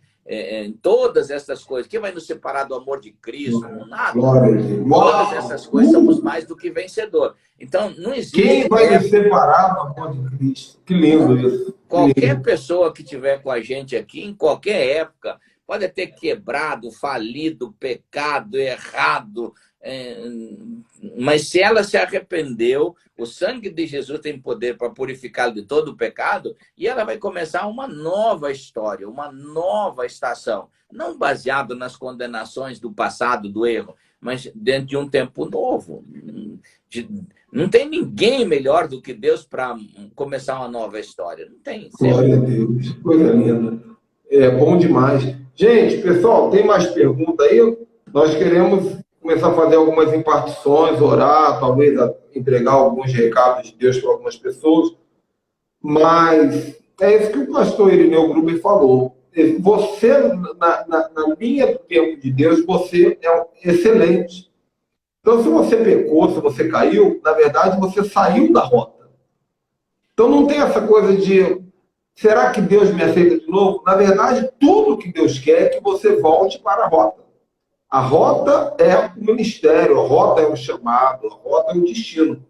Todas essas coisas. Quem vai nos separar do amor de Cristo? Nada. Todas essas coisas somos mais do que vencedor. Então, não existe... Quem vai nos separar do amor de Cristo? Que lindo isso. Qualquer pessoa que estiver com a gente aqui, em qualquer época, pode ter quebrado, falido, pecado, errado... Mas se ela se arrependeu, o sangue de Jesus tem poder para purificá-la de todo o pecado e ela vai começar uma nova história, uma nova estação. Não baseado nas condenações do passado, do erro, mas dentro de um tempo novo. Não tem ninguém melhor do que Deus para começar uma nova história. Não tem. Glória a Deus. Coisa linda. É bom demais. Gente, pessoal, tem mais pergunta aí? Nós queremos começar a fazer algumas impartições, orar, talvez entregar alguns recados de Deus para algumas pessoas. Mas é isso que o pastor Irineu Gruber falou. Você, na linha do tempo de Deus, você é excelente. Então, se você pecou, se você caiu, na verdade, você saiu da rota. Então, não tem essa coisa de, será que Deus me aceita de novo? Na verdade, tudo que Deus quer é que você volte para a rota. A rota é o ministério, a rota é o chamado, a rota é o destino.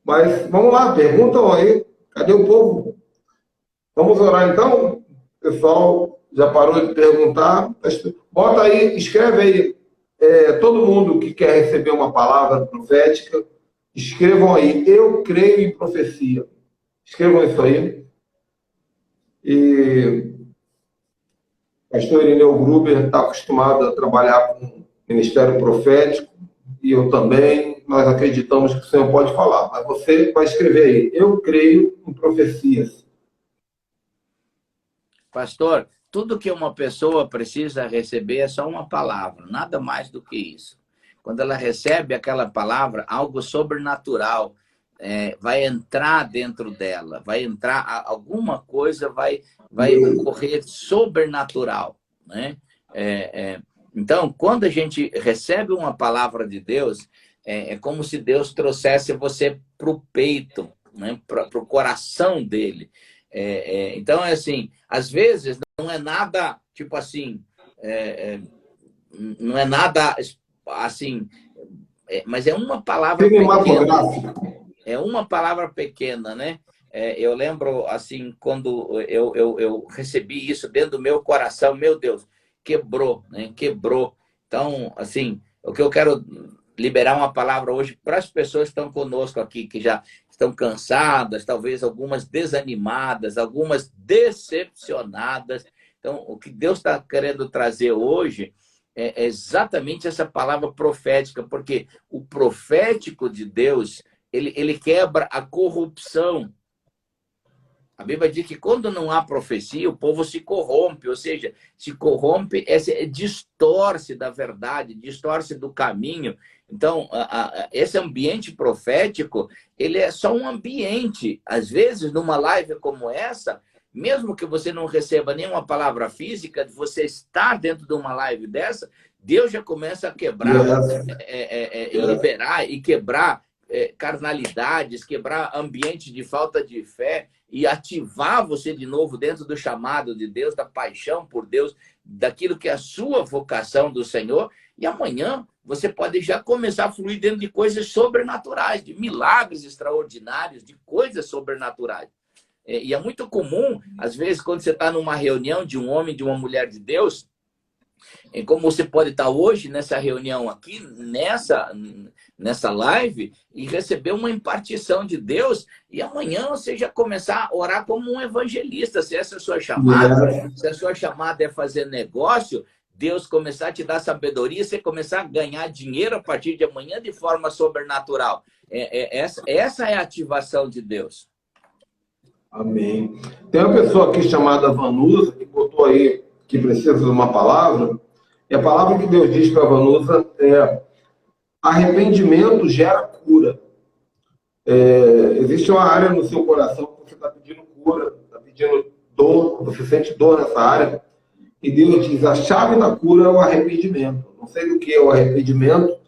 Mas, vamos lá, perguntam aí, cadê o povo? Vamos orar então? O pessoal já parou de perguntar. Bota aí, escreve aí. Todo mundo que quer receber uma palavra profética, escrevam aí. Eu creio em profecia. Escrevam isso aí. E o pastor Irineu Gruber está acostumado a trabalhar com ministério profético. E eu também. Nós acreditamos que o Senhor pode falar. Mas você vai escrever aí. Eu creio em profecias. Pastor, tudo que uma pessoa precisa receber é só uma palavra, nada mais do que isso. Quando ela recebe aquela palavra, algo sobrenatural vai entrar dentro dela, vai entrar, alguma coisa vai ocorrer sobrenatural, né? Então, quando a gente recebe uma palavra de Deus, é como se Deus trouxesse você para o peito, né? Para o coração dele. Então, é assim, às vezes não é nada, tipo assim, não é nada assim, mas é uma palavra pequena. É uma palavra pequena, né? Eu lembro, assim, quando eu recebi isso dentro do meu coração, meu Deus, quebrou, né? Quebrou. Então, assim, o que eu quero liberar uma palavra hoje para as pessoas que estão conosco aqui, que já estão cansadas, talvez algumas desanimadas, algumas decepcionadas. Então, o que Deus está querendo trazer hoje é exatamente essa palavra profética, porque o profético de Deus, ele quebra a corrupção. A Bíblia diz que quando não há profecia, o povo se corrompe, ou seja, se corrompe, distorce da verdade, distorce do caminho. Então, esse ambiente profético, ele é só um ambiente. Às vezes, numa live como essa, mesmo que você não receba nenhuma palavra física, você estar dentro de uma live dessa, Deus já começa a quebrar, liberar e quebrar carnalidades, quebrar ambiente de falta de fé e ativar você de novo dentro do chamado de Deus, da paixão por Deus, daquilo que é a sua vocação do Senhor. E amanhã você pode já começar a fluir dentro de coisas sobrenaturais, de milagres extraordinários, de coisas sobrenaturais. E é muito comum, às vezes, quando você está numa reunião de um homem, de uma mulher de Deus, como você pode estar hoje nessa reunião aqui, nessa live, e receber uma impartição de Deus, e amanhã você já começar a orar como um evangelista, se essa é a sua chamada, se a sua chamada é fazer negócio, Deus começar a te dar sabedoria, você começar a ganhar dinheiro a partir de amanhã de forma sobrenatural. Essa é a ativação de Deus. Amém. Tem uma pessoa aqui chamada Vanusa, que botou aí que precisa de uma palavra, e a palavra que Deus diz para a Vanusa é: arrependimento gera cura. Existe uma área no seu coração que você está pedindo cura, está pedindo dor, você sente dor nessa área, e Deus diz: a chave da cura é o arrependimento. Não sei do que é o arrependimento,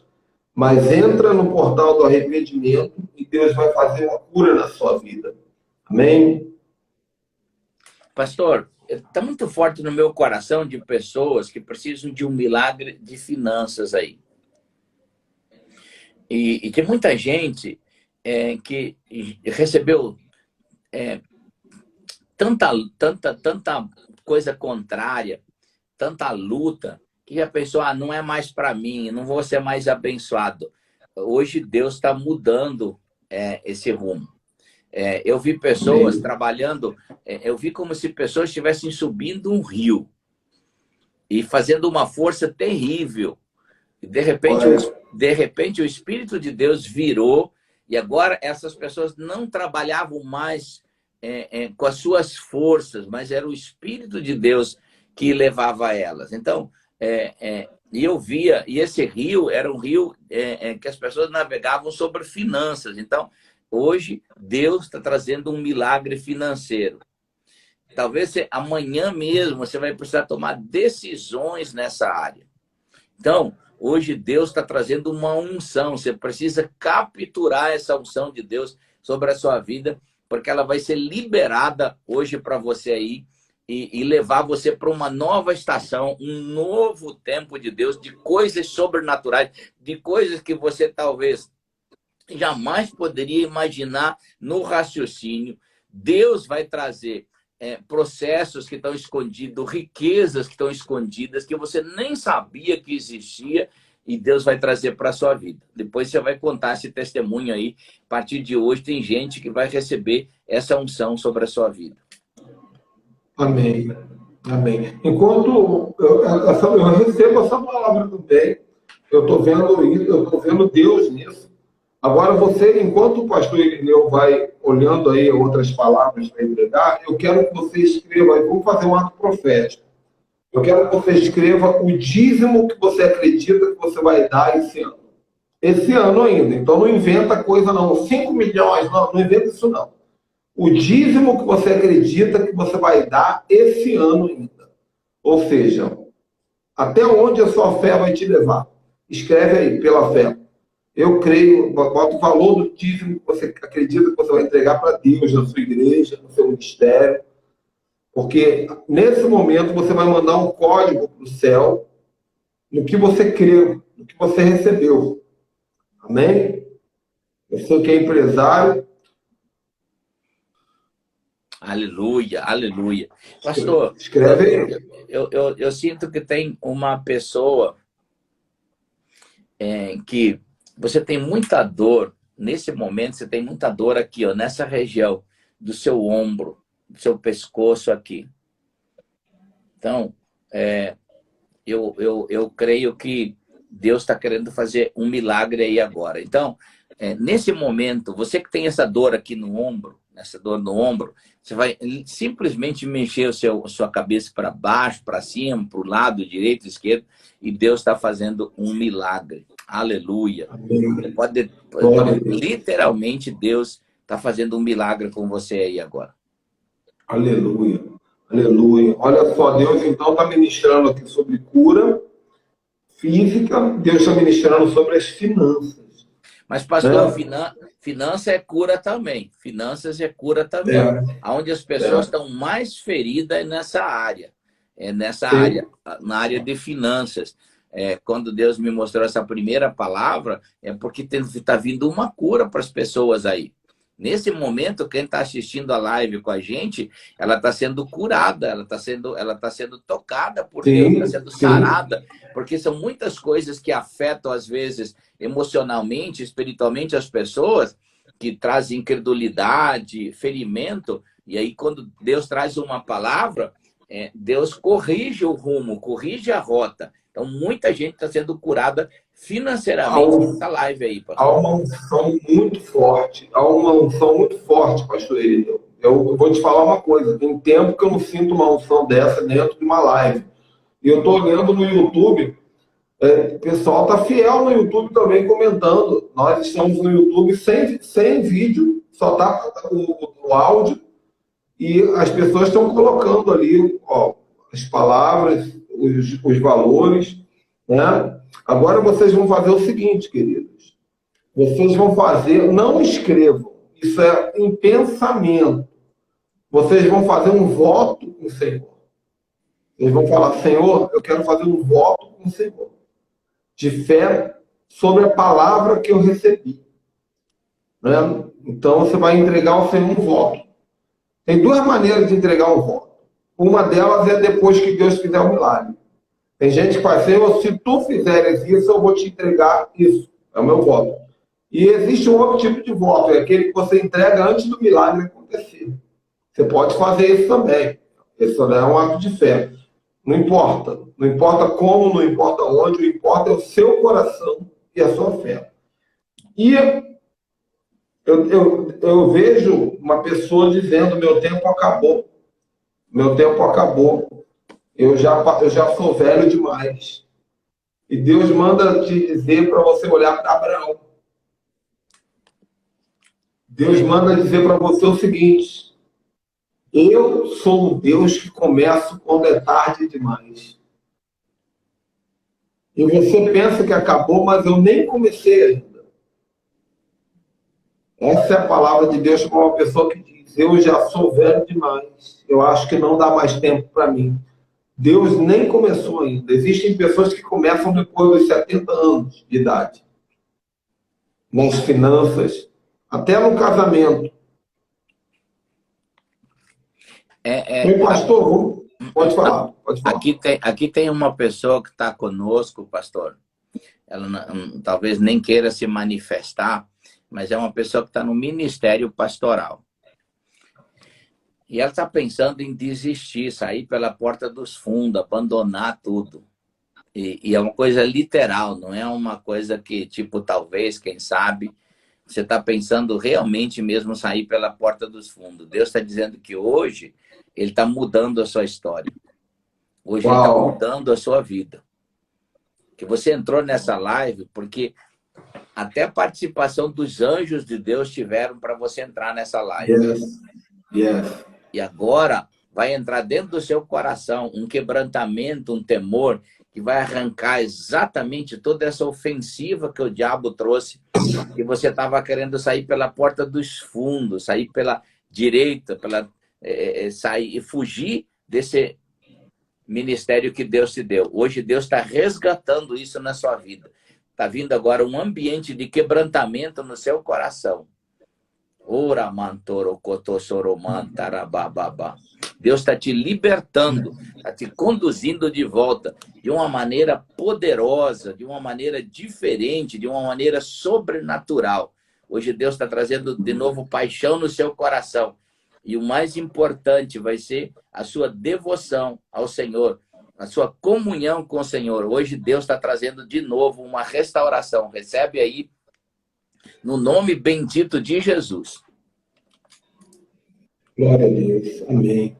mas entra no portal do arrependimento e Deus vai fazer uma cura na sua vida. Amém? Pastor, está muito forte no meu coração de pessoas que precisam de um milagre de finanças aí. E tem muita gente que recebeu tanta coisa contrária, tanta luta, que já pensou, não é mais para mim, não vou ser mais abençoado. Hoje Deus está mudando esse rumo. Eu vi pessoas trabalhando, eu vi como se pessoas estivessem subindo um rio e fazendo uma força terrível. E de repente o Espírito de Deus virou e agora essas pessoas não trabalhavam mais com as suas forças, mas era o Espírito de Deus que levava elas. Então, E eu via, e esse rio era um rio que as pessoas navegavam sobre finanças. Então, hoje, Deus está trazendo um milagre financeiro. Talvez amanhã mesmo você vai precisar tomar decisões nessa área. Então, hoje Deus está trazendo uma unção. Você precisa capturar essa unção de Deus sobre a sua vida, porque ela vai ser liberada hoje para você aí e levar você para uma nova estação, um novo tempo de Deus, de coisas sobrenaturais, de coisas que você talvez jamais poderia imaginar no raciocínio. Deus vai trazer processos que estão escondidos, riquezas que estão escondidas, que você nem sabia que existia, e Deus vai trazer para a sua vida. Depois você vai contar esse testemunho aí. A partir de hoje tem gente que vai receber essa unção sobre a sua vida. Amém. Amém. Enquanto eu recebo essa palavra também, eu estou vendo isso, eu estou vendo Deus nisso. Agora você, enquanto o pastor Irineu vai olhando aí outras palavras para entregar, eu quero que você escreva, vamos fazer um ato profético. Eu quero que você escreva o dízimo que você acredita que você vai dar esse ano. Esse ano ainda. Então não inventa coisa não. 5 milhões, não inventa isso não. O dízimo que você acredita que você vai dar esse ano ainda. Ou seja, até onde a sua fé vai te levar. Escreve aí, pela fé. Eu creio, bota o valor do dízimo que você acredita que você vai entregar para Deus, na sua igreja, no seu ministério. Porque nesse momento você vai mandar um código para o céu no que você creu, no que você recebeu. Amém? Você que é empresário. Aleluia, aleluia. Pastor, escreve aí. Eu sinto que tem uma pessoa que você tem muita dor. Nesse momento, você tem muita dor aqui, ó, nessa região do seu ombro, do seu pescoço aqui. Então, eu creio que Deus está querendo fazer um milagre aí agora. Então, nesse momento, você que tem essa dor aqui no ombro, essa dor no ombro, você vai simplesmente mexer a sua cabeça para baixo, para cima, para o lado direito, esquerdo, e Deus está fazendo um milagre. Aleluia. Literalmente, Deus está fazendo um milagre com você aí agora. Aleluia. Aleluia. Olha só, Deus então está ministrando aqui sobre cura física, Deus está ministrando sobre as finanças. Mas, pastor, finança é cura também. Finanças é cura também. Onde as pessoas estão mais feridas nessa área. Na área de finanças. Quando Deus me mostrou essa primeira palavra, é porque está vindo uma cura para as pessoas aí. Nesse momento, quem está assistindo a live com a gente, ela está sendo curada, ela está sendo tocada por Deus, está sendo sarada, porque são muitas coisas que afetam, às vezes, emocionalmente, espiritualmente as pessoas, que trazem incredulidade, ferimento, e aí quando Deus traz uma palavra, Deus corrige o rumo, corrige a rota. Então, muita gente está sendo curada financeiramente nessa live aí, pastor. Há uma unção muito forte. Pastor Irineu. Eu vou te falar uma coisa. Tem tempo que eu não sinto uma unção dessa dentro de uma live. E eu estou olhando no YouTube, o pessoal está fiel no YouTube também comentando. Nós estamos no YouTube sem vídeo, só está o áudio. E as pessoas estão colocando ali as palavras, os valores, né? Agora vocês vão fazer o seguinte, queridos. Vocês vão fazer, não escrevam, isso é em pensamento. Vocês vão fazer um voto com o Senhor. Vocês vão falar, Senhor, eu quero fazer um voto com o Senhor, de fé sobre a palavra que eu recebi. Né? Então você vai entregar ao Senhor um voto. Tem duas maneiras de entregar um voto. Uma delas é depois que Deus fizer o milagre. Tem gente que fala, Senhor, se tu fizeres isso, eu vou te entregar isso. É o meu voto. E existe um outro tipo de voto, é aquele que você entrega antes do milagre acontecer. Você pode fazer isso também. Esse também é um ato de fé. Não importa. Não importa como, não importa onde, o que importa é o seu coração e a sua fé. E eu vejo uma pessoa dizendo, meu tempo acabou. Meu tempo acabou. Eu já sou velho demais. E Deus manda te dizer para você olhar para Abraão. Deus manda dizer para você o seguinte: eu sou um Deus que começo quando é tarde demais. E você pensa que acabou, mas eu nem comecei ainda. Essa é a palavra de Deus para uma pessoa que diz: eu já sou velho demais. Eu acho que não dá mais tempo para mim. Deus nem começou ainda. Existem pessoas que começam depois dos 70 anos de idade. Nas finanças, até no casamento. Oi, pastor, pode falar. Pode falar. Aqui tem uma pessoa que está conosco, pastor. Ela talvez nem queira se manifestar, mas é uma pessoa que está no ministério pastoral. E ela está pensando em desistir, sair pela porta dos fundos, abandonar tudo. E é uma coisa literal, não é uma coisa que, tipo, talvez, quem sabe, você está pensando realmente mesmo sair pela porta dos fundos. Deus está dizendo que hoje Ele está mudando a sua história. Hoje Ele está mudando a sua vida. Que você entrou nessa live porque até a participação dos anjos de Deus tiveram para você entrar nessa live. Yes. E agora vai entrar dentro do seu coração um quebrantamento, um temor, que vai arrancar exatamente toda essa ofensiva que o diabo trouxe, que você estava querendo sair pela porta dos fundos, sair pela direita, sair e fugir desse ministério que Deus te deu. Hoje Deus está resgatando isso na sua vida. Está vindo agora um ambiente de quebrantamento no seu coração. Deus está te libertando, está te conduzindo de volta de uma maneira poderosa, de uma maneira diferente, de uma maneira sobrenatural. Hoje Deus está trazendo de novo paixão no seu coração. E o mais importante vai ser a sua devoção ao Senhor, a sua comunhão com o Senhor. Hoje Deus está trazendo de novo uma restauração. Recebe aí, no nome bendito de Jesus. Glória a Deus. Amém.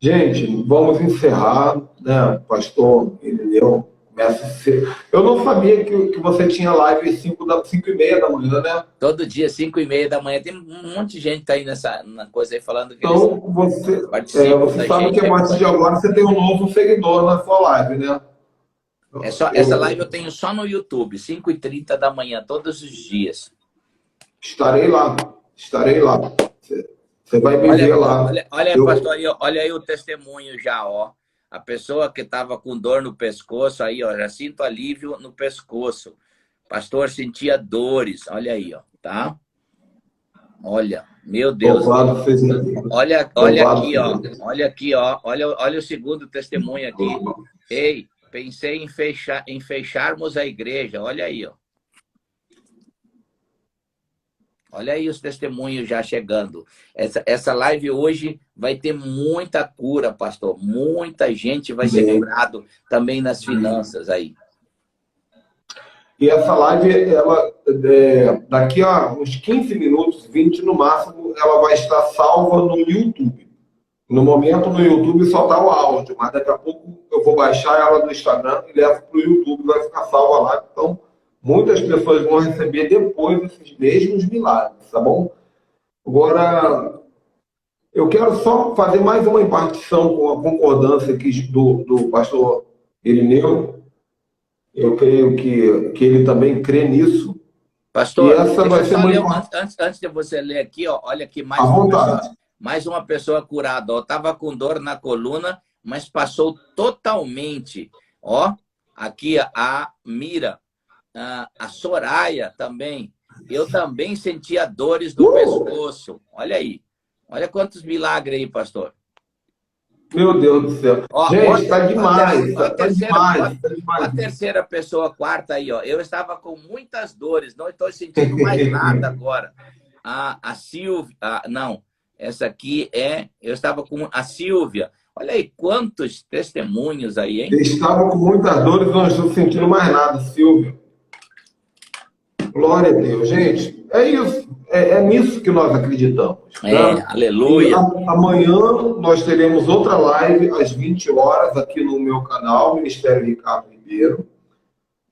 Gente, vamos encerrar, né? Pastor Irineu começa a ser... Eu não sabia que você tinha live às 5h30 da manhã, né? Todo dia, 5h30 da manhã. Tem um monte de gente que tá aí na coisa aí falando que então, você sabe que a partir de agora você tem um novo seguidor na sua live, né? Essa live eu tenho só no YouTube, 5h30 da manhã, todos os dias. Estarei lá. Você vai me ver lá. Pastor, olha aí o testemunho já, ó. A pessoa que estava com dor no pescoço, aí, ó, já sinto alívio no pescoço. Pastor, sentia dores, olha aí, ó, tá? Olha, meu Deus. Olha aqui, ó. Olha aqui, ó. Olha o segundo testemunho aqui. Ei, pensei em fecharmos a igreja, olha aí, ó. Olha aí os testemunhos já chegando. Essa live hoje vai ter muita cura, pastor. Muita gente vai ser curado também nas finanças aí. E essa live, ela, daqui a uns 15 minutos, 20 no máximo, ela vai estar salva no YouTube. No momento, no YouTube só está o áudio, mas daqui a pouco eu vou baixar ela do Instagram e levo para o YouTube, vai ficar salva lá. Então, muitas pessoas vão receber depois esses mesmos milagres, tá bom? Agora, eu quero só fazer mais uma impartição com a concordância aqui do pastor Irineu. Eu creio que ele também crê nisso. Pastor, e essa vai ser antes de você ler aqui, ó, olha aqui mais uma pessoa curada. Estava com dor na coluna, mas passou totalmente. Ó, aqui a Mira. A Soraya também. Eu também sentia dores no pescoço. Olha aí. Olha quantos milagres aí, pastor. Meu Deus do céu. Ó, gente, tá demais. A terceira pessoa, a quarta aí, ó. Eu estava com muitas dores. Não estou sentindo mais nada agora. A Silvia... não. Essa aqui eu estava com a Silvia. Olha aí quantos testemunhos aí, hein? Eu estava com muitas dores, não estou sentindo mais nada, Silvia. Glória a Deus, gente. É isso. É nisso que nós acreditamos. Tá? Aleluia. E amanhã nós teremos outra live às 20 horas aqui no meu canal, Ministério Ricardo Ribeiro.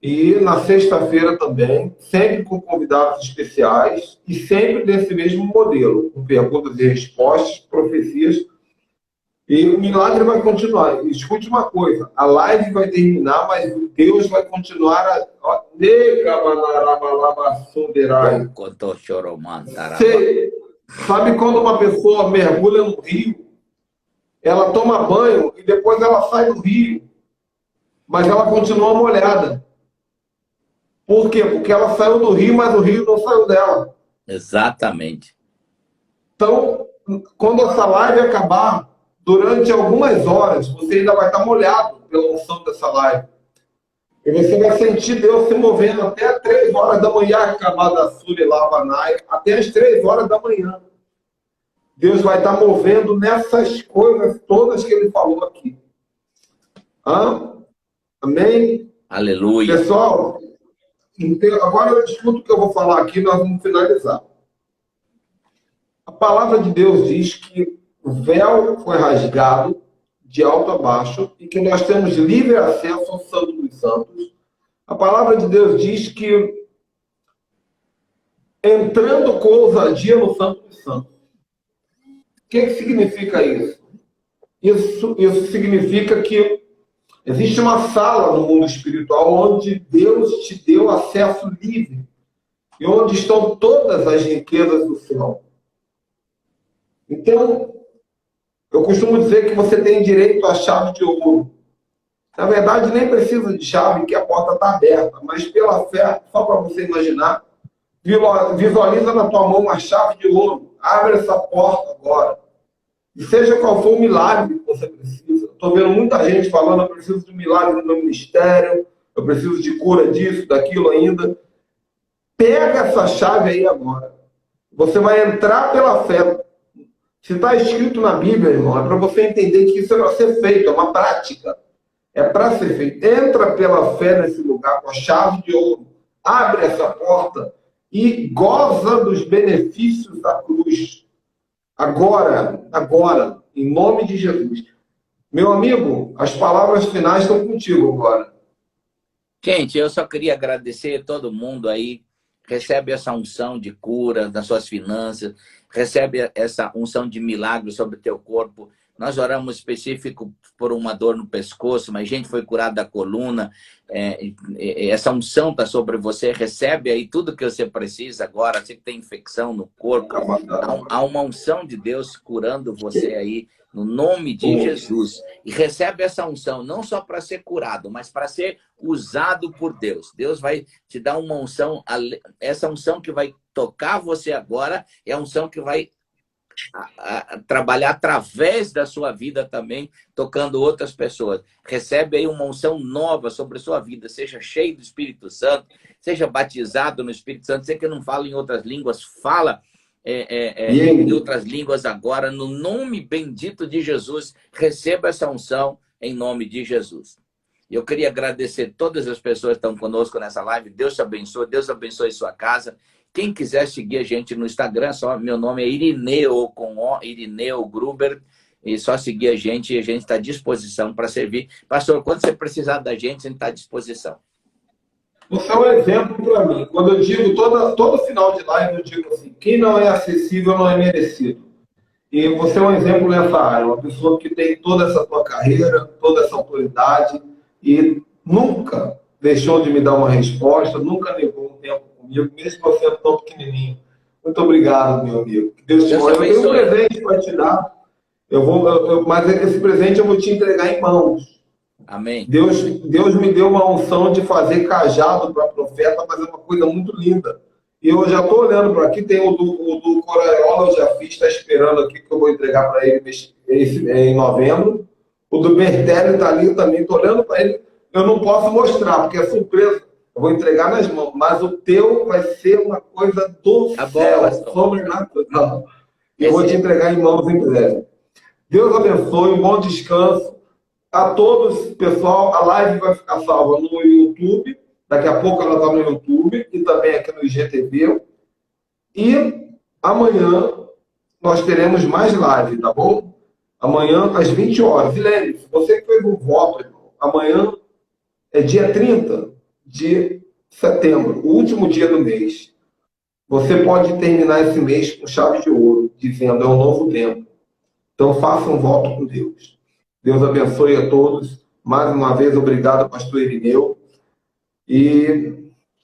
E na sexta-feira também, sempre com convidados especiais e sempre desse mesmo modelo, com perguntas e respostas, profecias. E o milagre vai continuar. Escute uma coisa, a live vai terminar, mas Deus vai continuar a... Você sabe quando uma pessoa mergulha no rio, ela toma banho e depois ela sai do rio, mas ela continua molhada. Por quê? Porque ela saiu do rio, mas o rio não saiu dela. Exatamente. Então, quando essa live acabar, durante algumas horas, você ainda vai estar molhado pela unção dessa live. E você vai sentir Deus se movendo até 3 horas da manhã, acabar da Suri Lavanai, até as 3 horas da manhã. Deus vai estar movendo nessas coisas todas que ele falou aqui. Amém? Aleluia. Pessoal, agora escuta o que eu vou falar aqui, nós vamos finalizar. A palavra de Deus diz que o véu foi rasgado de alto a baixo e que nós temos livre acesso ao Santo dos Santos. A palavra de Deus diz que entrando com ousadia no Santo dos Santos. O que significa isso? Isso significa que existe uma sala no mundo espiritual onde Deus te deu acesso livre e onde estão todas as riquezas do céu. Então, eu costumo dizer que você tem direito à chave de ouro. Na verdade, nem precisa de chave, que a porta está aberta, mas pela fé, só para você imaginar, visualiza na tua mão uma chave de ouro. Abre essa porta agora. E seja qual for o milagre que você precisa. Estou vendo muita gente falando, eu preciso de um milagre no meu ministério, eu preciso de cura disso, daquilo ainda. Pega essa chave aí agora. Você vai entrar pela fé. Se está escrito na Bíblia, irmão, é para você entender que isso é para ser feito, é uma prática. É para ser feito. Entra pela fé nesse lugar com a chave de ouro. Abre essa porta e goza dos benefícios da cruz. Agora, em nome de Jesus. Meu amigo, as palavras finais estão contigo agora. Gente, eu só queria agradecer a todo mundo aí. Recebe essa unção de cura nas suas finanças, recebe essa unção de milagre sobre o teu corpo. Nós oramos específico por uma dor no pescoço, mas gente foi curada da coluna. Essa unção está sobre você, recebe aí tudo que você precisa agora. Você que tem infecção no corpo, há uma unção de Deus curando você aí, no nome de Jesus. E recebe essa unção, não só para ser curado, mas para ser usado por Deus. Deus vai te dar uma unção, essa unção que vai tocar você agora, é a unção que vai trabalhar através da sua vida também, tocando outras pessoas. Recebe aí uma unção nova sobre a sua vida, seja cheio do Espírito Santo, seja batizado no Espírito Santo. Você que não fala em outras línguas, fala em outras línguas agora, no nome bendito de Jesus. Receba essa unção em nome de Jesus. Eu queria agradecer todas as pessoas que estão conosco nessa live. Deus te abençoe, Deus abençoe sua casa. Quem quiser seguir a gente no Instagram, só meu nome é Irineu, com O, Irineu Gruber, e só seguir a gente está à disposição para servir. Pastor, quando você precisar da gente, a gente está à disposição. Você é um exemplo para mim. Quando eu digo, todo final de live, eu digo assim, quem não é acessível não é merecido. E você é um exemplo nessa área, uma pessoa que tem toda essa tua carreira, toda essa autoridade, e nunca deixou de me dar uma resposta, nunca negou um tempo comigo, mesmo eu sendo tão pequenininho. Muito obrigado, meu amigo. Que Deus te abençoe. Eu tenho um presente para te dar, mas esse presente eu vou te entregar em mãos. Amém. Deus me deu uma unção de fazer cajado para profeta, mas é uma coisa muito linda. E eu já estou olhando para aqui, tem o do Coraiola, eu já fiz, está esperando aqui que eu vou entregar para ele em novembro. O do Bertelli está ali também, estou olhando para ele. Eu não posso mostrar, porque é surpresa. Eu vou entregar nas mãos, mas o teu vai ser uma coisa do céu, sobrenatural. E eu vou te entregar em mãos em breve. Deus abençoe, um bom descanso. A todos, pessoal, a live vai ficar salva no YouTube. Daqui a pouco ela está no YouTube e também aqui no IGTV. E amanhã nós teremos mais live, tá bom? Amanhã às 20 horas. E lembre-se, você que fez um voto, irmão, amanhã é dia 30 de setembro, o último dia do mês. Você pode terminar esse mês com chave de ouro, dizendo: é um novo tempo. Então faça um voto com Deus. Deus abençoe a todos. Mais uma vez, obrigado, pastor Irineu. E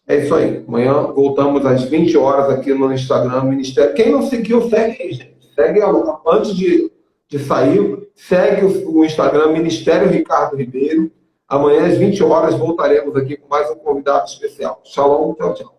é isso aí. Amanhã voltamos às 20 horas aqui no Instagram Ministério. Quem não seguiu, segue aí, gente. Segue antes de sair, segue o Instagram Ministério Ricardo Ribeiro. Amanhã às 20 horas voltaremos aqui com mais um convidado especial. Shalom, tchau, tchau.